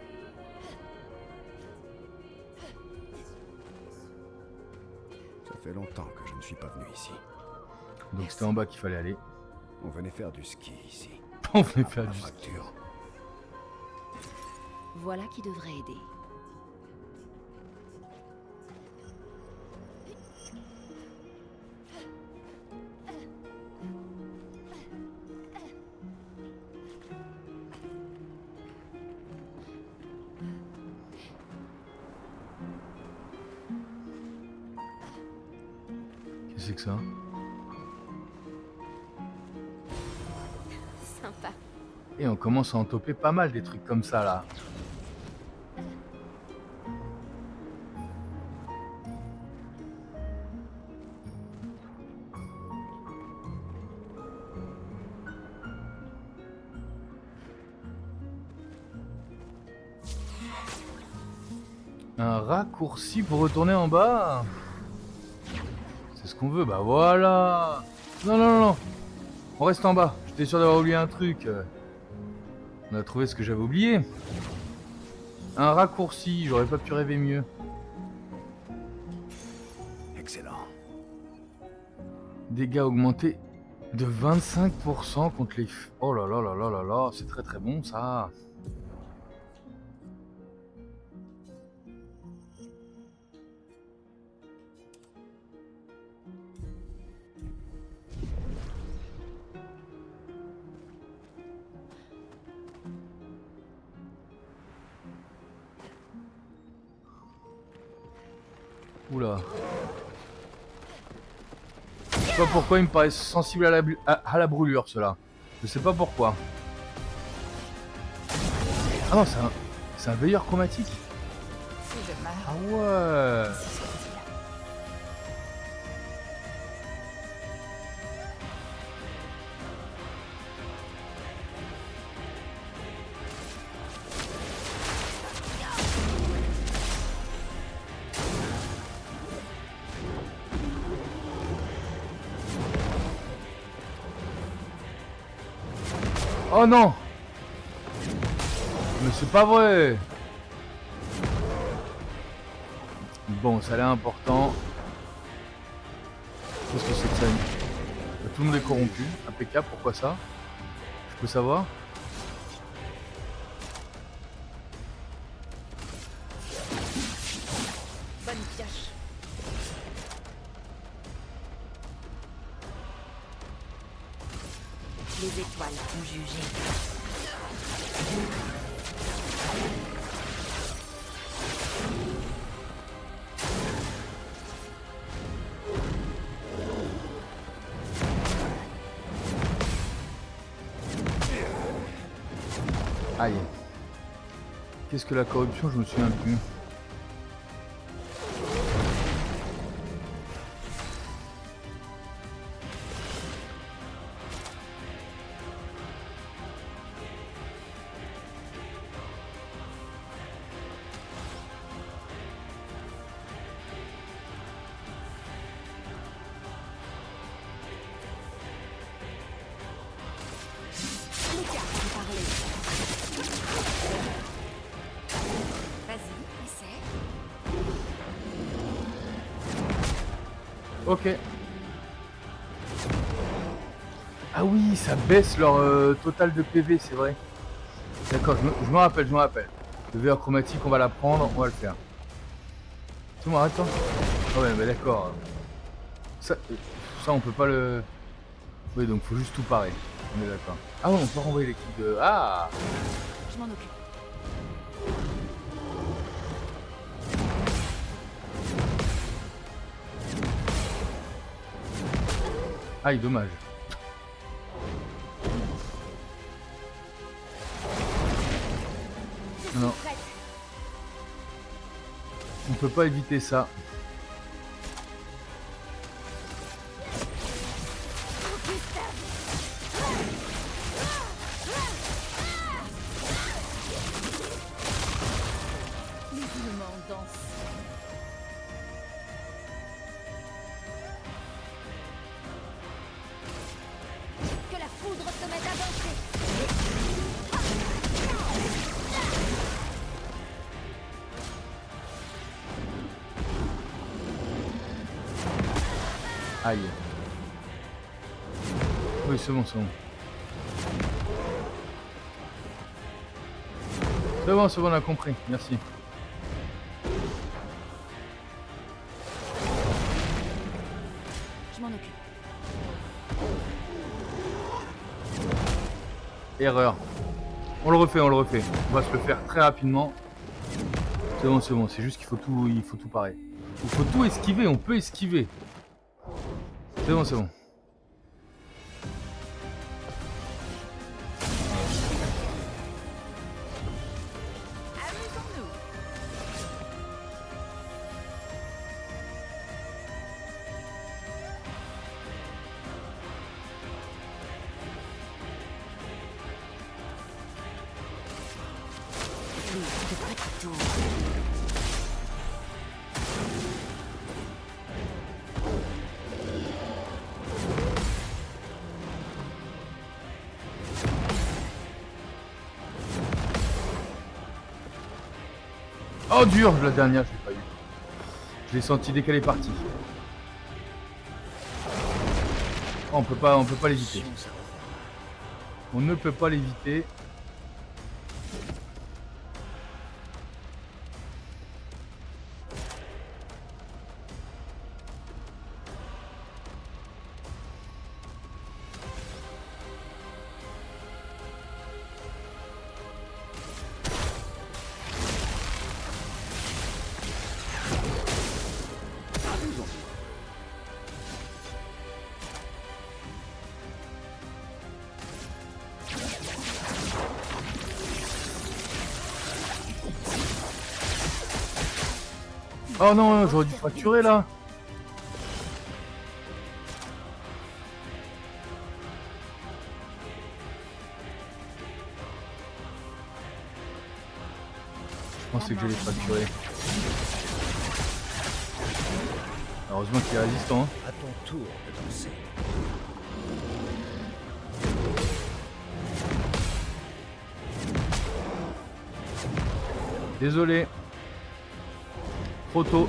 Ça fait longtemps que je ne suis pas venu ici. Donc c'était en bas qu'il fallait aller. On venait faire du ski ici. On venait faire La du... fracture. Voilà qui devrait aider. c'est que ça? Sympa. Et on commence à en toper pas mal des trucs comme ça là. Un raccourci pour retourner en bas. C'est ce qu'on veut, bah voilà. Non, non, non, non. On reste en bas. J'étais sûr d'avoir oublié un truc. On a trouvé ce que j'avais oublié. Un raccourci, j'aurais pas pu rêver mieux. Excellent. Dégâts augmentés de 25% contre les... Oh là là là là là là, c'est très très bon ça. Oula. Je sais pas pourquoi ils me paraissent sensibles à la brûlure, ceux-là. Je sais pas pourquoi. Ah non, c'est un veilleur chromatique. Si je meurs, Ah ouais. si soit-il. Oh non. Mais c'est pas vrai. Bon, ça a l'air important. Qu'est-ce que c'est que ça? Tout le monde est corrompu. Impeccable, pourquoi ça? Je peux savoir? Bonne pioche. Les étoiles ont jugé. Aïe. Qu'est-ce que la corruption? Je me souviens plus. Les cartes ont parlé. Vas-y, essaie. Ok. Ah oui, ça baisse leur total de PV, c'est vrai. D'accord, je me rappelle, je me rappelle. Le VR chromatique, on va la prendre, on va le faire. C'est bon, arrête-toi. Ah ouais, mais d'accord. Ça, on peut pas le... Oui, donc faut juste tout parer. On est d'accord. Ah ouais, on peut renvoyer l'équipe de... Ah! Je m'en occupe. Aïe, dommage. Non, non. Prête. On peut pas éviter ça. Les éléments dansent. Que la foudre se mette à danser. Aïe. Oui, c'est bon, c'est bon. C'est bon, on a compris. Merci. Je m'en occupe. Erreur. On le refait, on le refait. On va se le faire très rapidement. C'est bon, c'est juste qu'il faut tout parer. Il faut tout esquiver, on peut esquiver. C'est bon, c'est bon. Amusons-nous. Oui, de petit tour. Oh dur, la dernière, je l'ai pas eu. Je l'ai senti dès qu'elle est partie. Oh, on peut pas l'éviter. On ne peut pas l'éviter. Oh non, j'aurais dû fracturer là. Je pensais que j'allais fracturer. Heureusement qu'il est résistant. Hein. À ton tour de danser. Désolé. Trop tôt.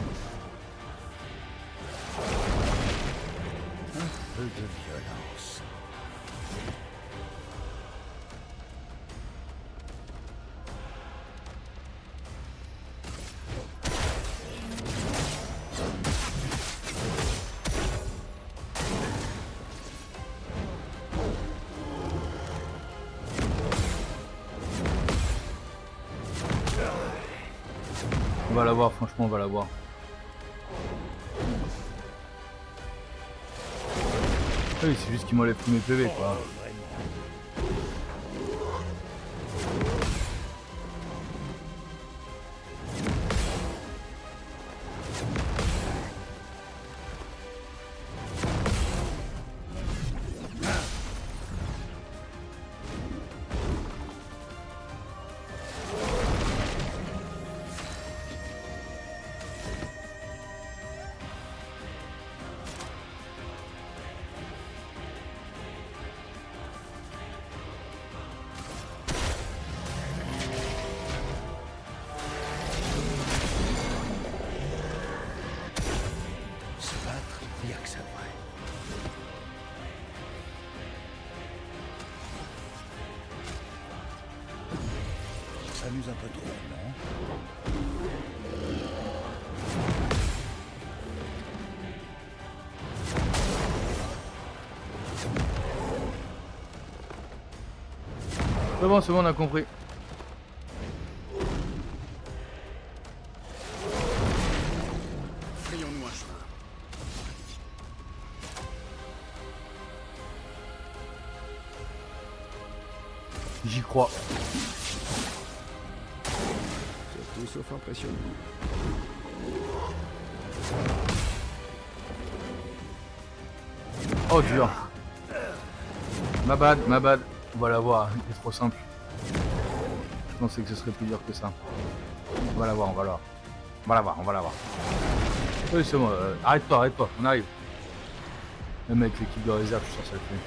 Un peu de violence. On va l'avoir, franchement, on va l'avoir. Oui, c'est juste qu'il m'enlève tous mes PV, quoi. Se battre, il n'y a que ça de vrai. On s'amuse un peu trop, non? C'est bon, on a compris. Frayons-nous un chemin. J'y crois. C'est tout sauf impressionnant. Oh dur. Ma bad, ma bad. On va l'avoir, c'est trop simple. Je pensais que ce serait plus dur que ça. On va l'avoir, on va l'avoir. On va l'avoir, on va l'avoir. Oui, c'est bon, arrête-toi, on arrive. Même avec l'équipe de réserve, je suis sûr que ça le fait.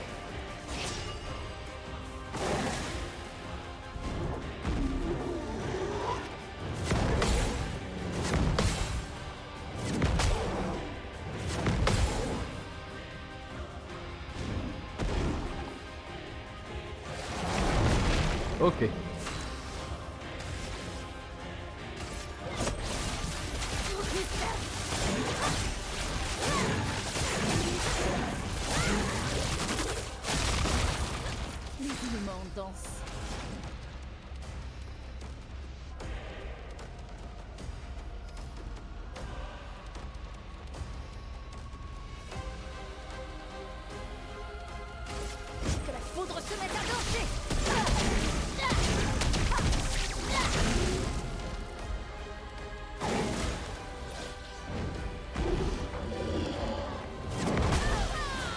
Ok. Les éléments dansent.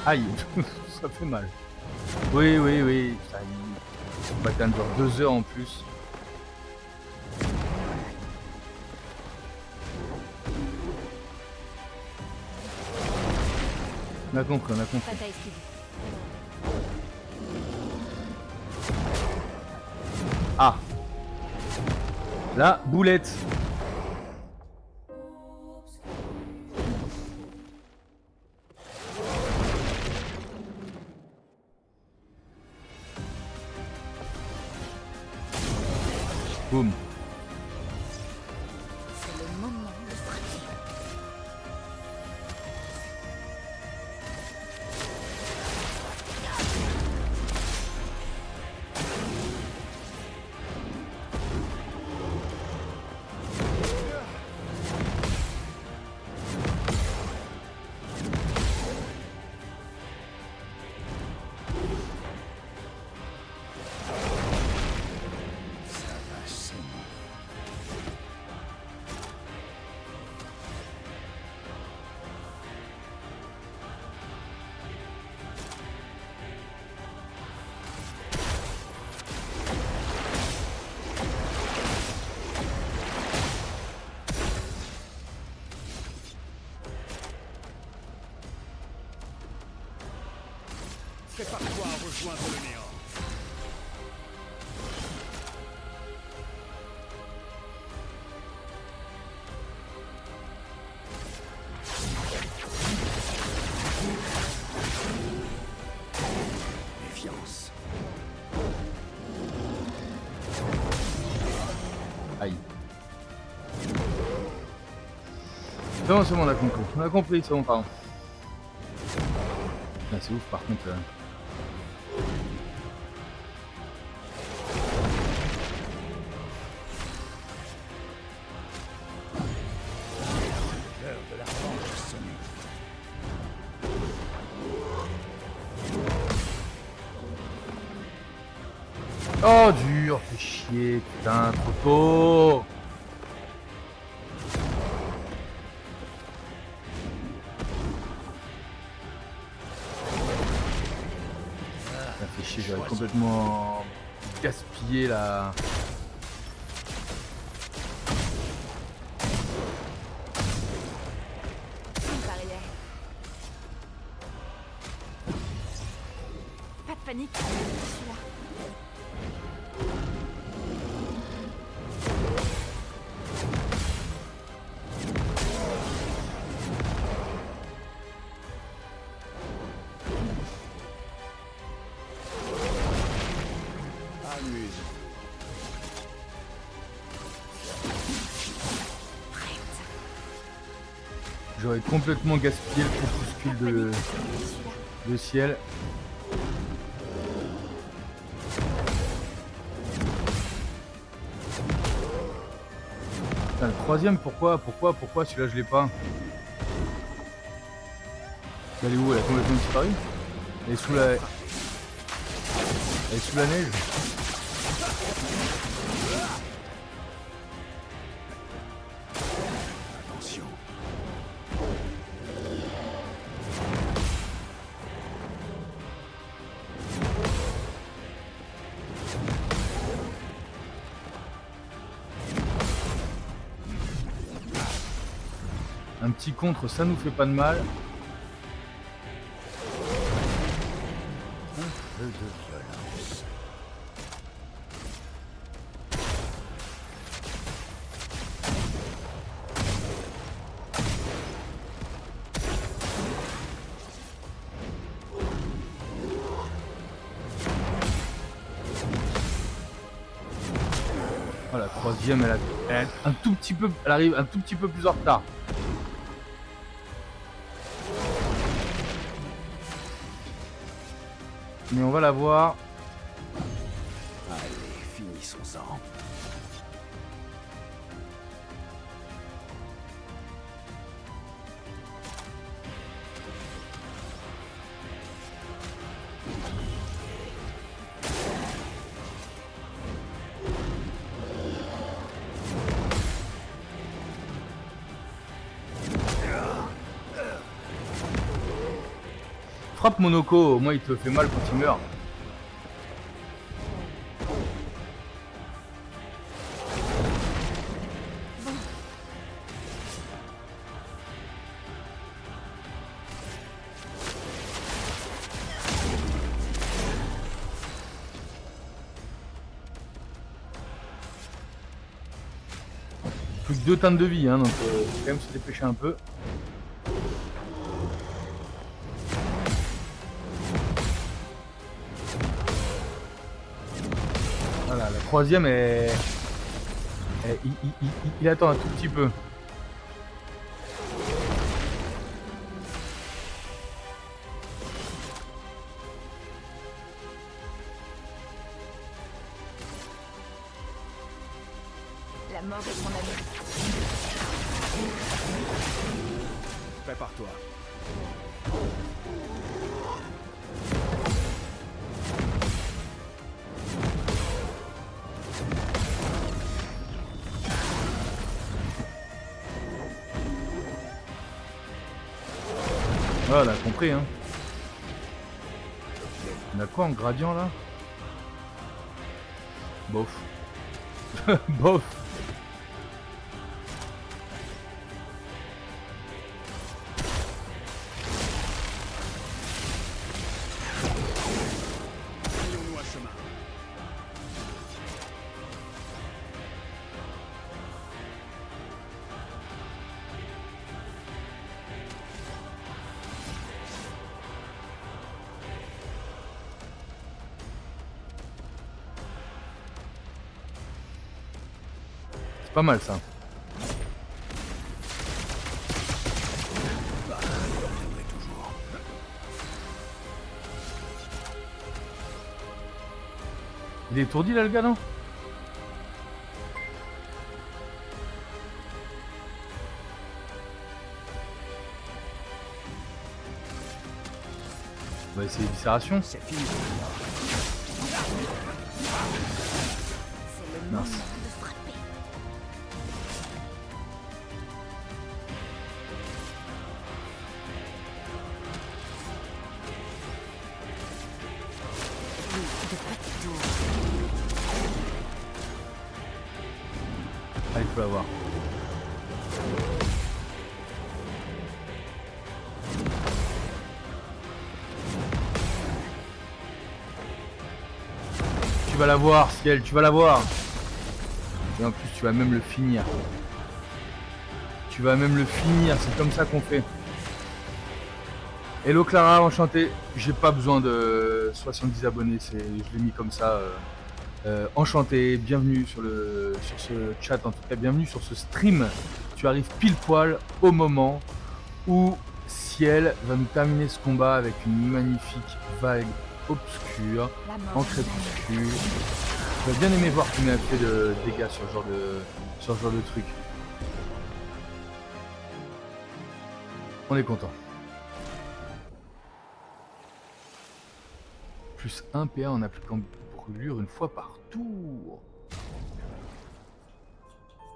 Aïe, ça fait mal. Oui, oui, oui. Putain, il va atteindre genre 2 heures en plus. On a compris, on a compris. Prête à esquiver. Ah. La boulette. Boum. C'est le moment de frapper. Ça va sonner. Prépare-toi à rejoindre le néant. Méfiance. Aïe. C'est bon, on a compris. On a compris, c'est bon, pardon. Ah, c'est ouf, par contre. L'heure de la revanche est sonnée. Oh, dur, fais chier, putain, trop tôt. Ça fait chier, j'aurais complètement gaspillé la... Une barrière. Pas de panique. Je suis là. Amuse. Prête. J'aurais complètement gaspillé le crépuscule Pas de de, panique. Je suis là. de ciel. Putain, le troisième, pourquoi celui-là je l'ai pas? Elle est où? Elle a complètement disparu? Elle est sous la... Elle est sous la neige? Attention. Un petit contre, ça nous fait pas de mal. Un peu de violence. Voilà, troisième, elle a un tout petit peu, elle arrive un tout petit peu plus en retard. Mais on va la voir. Allez, finissons-en. Frappe Monoko, au moins il te fait mal quand il meurt. Plus que 2 teintes de vie, hein, donc faut quand même se dépêcher un peu. Voilà, la troisième est... il attend un tout petit peu. La mort est mon ami. Prépare-toi. Voilà, on a compris, hein. On a quoi en gradient là? Bof. Bof. Ayons-nous un chemin. C'est pas mal ça. Je reviendrai toujours. Il est étourdi là le gars, non? On va essayer d'éviscération. C'est fini. C'est le Mince. moment de frapper. Oui, de petit tour. Ah, il faut l'avoir. Tu vas l'avoir, Ciel, tu vas l'avoir. Et en plus, tu vas même le finir. Tu vas même le finir, c'est comme ça qu'on fait. Hello Clara, enchanté. J'ai pas besoin de 70 abonnés, je l'ai mis comme ça. Enchanté, bienvenue sur ce chat, en tout cas bienvenue sur ce stream. Tu arrives pile poil au moment où Ciel va nous terminer ce combat avec une magnifique vague obscure La mort en est mon ami. crépuscule. J'aurais bien aimé voir combien elle fait de dégâts sur ce genre de truc. On est content. Plus 1 PA en appliquant brûlure une fois par tour.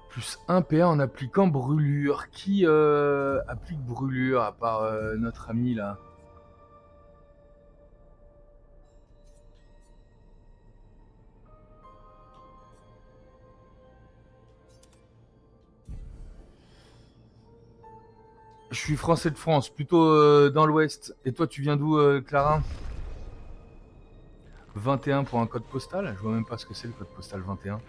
Plus 1 PA en appliquant brûlure. Qui applique brûlure à part notre ami là? Je suis français de France, plutôt dans l'ouest. Et toi, tu viens d'où, Clara? 21 pour un code postal? Je vois même pas ce que c'est le code postal 21.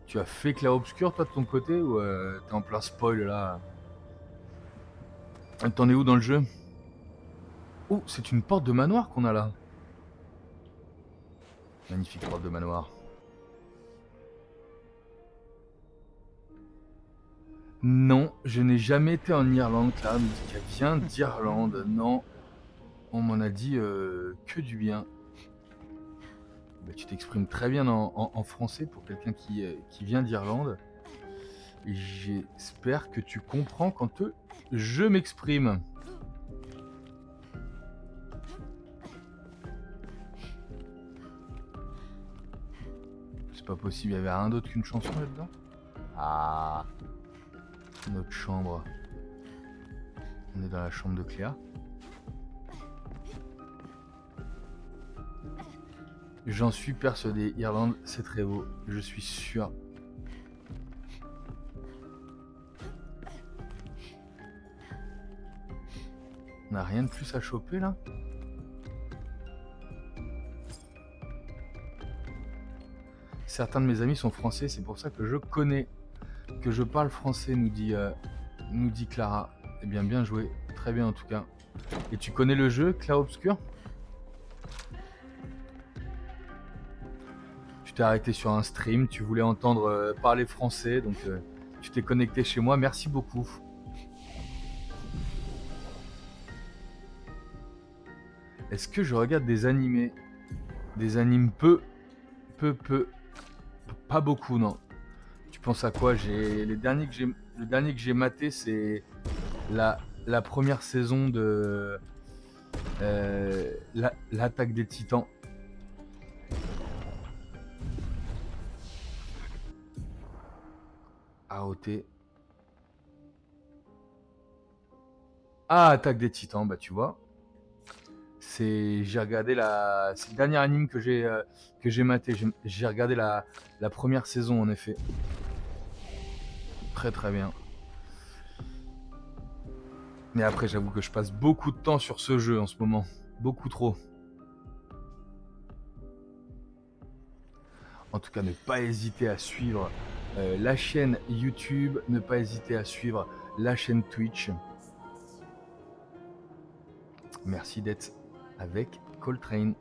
Tu as fait clair obscur toi de ton côté ou t'es en plein spoil là? T'en es où dans le jeu? Oh, c'est une porte de manoir qu'on a là. Magnifique porte de manoir. Non, je n'ai jamais été en Irlande. Clara me dit qu'elle vient d'Irlande. Non, on m'en a dit que du bien. Bah, tu t'exprimes très bien en français pour quelqu'un qui vient d'Irlande. Et j'espère que tu comprends quand je m'exprime. C'est pas possible, il y avait rien d'autre qu'une chanson là-dedans? Ah. Notre chambre. On est dans la chambre de Cléa. J'en suis persuadé. Irlande, c'est très beau. Je suis sûr. On n'a rien de plus à choper là? Certains de mes amis sont français, c'est pour ça que je connais, que je parle français, nous dit Clara. Eh bien, bien joué. Très bien en tout cas. Et tu connais le jeu, Clair Obscur? Tu t'es arrêté sur un stream, tu voulais entendre parler français, donc tu t'es connecté chez moi. Merci beaucoup. Est-ce que je regarde des animés? Des animes peu. Pas beaucoup, non. Tu penses à quoi? Le dernier que j'ai maté, c'est la première saison de l'Attaque des Titans. AOT. Ah, Attaque des Titans, bah tu vois. J'ai regardé c'est le dernier anime que j'ai maté. J'ai regardé la première saison en effet. Très très bien. Mais après j'avoue que je passe beaucoup de temps sur ce jeu en ce moment. Beaucoup trop. En tout cas, ne pas hésiter à suivre la chaîne YouTube. Ne pas hésiter à suivre la chaîne Twitch. Merci d'être avec Coltrane.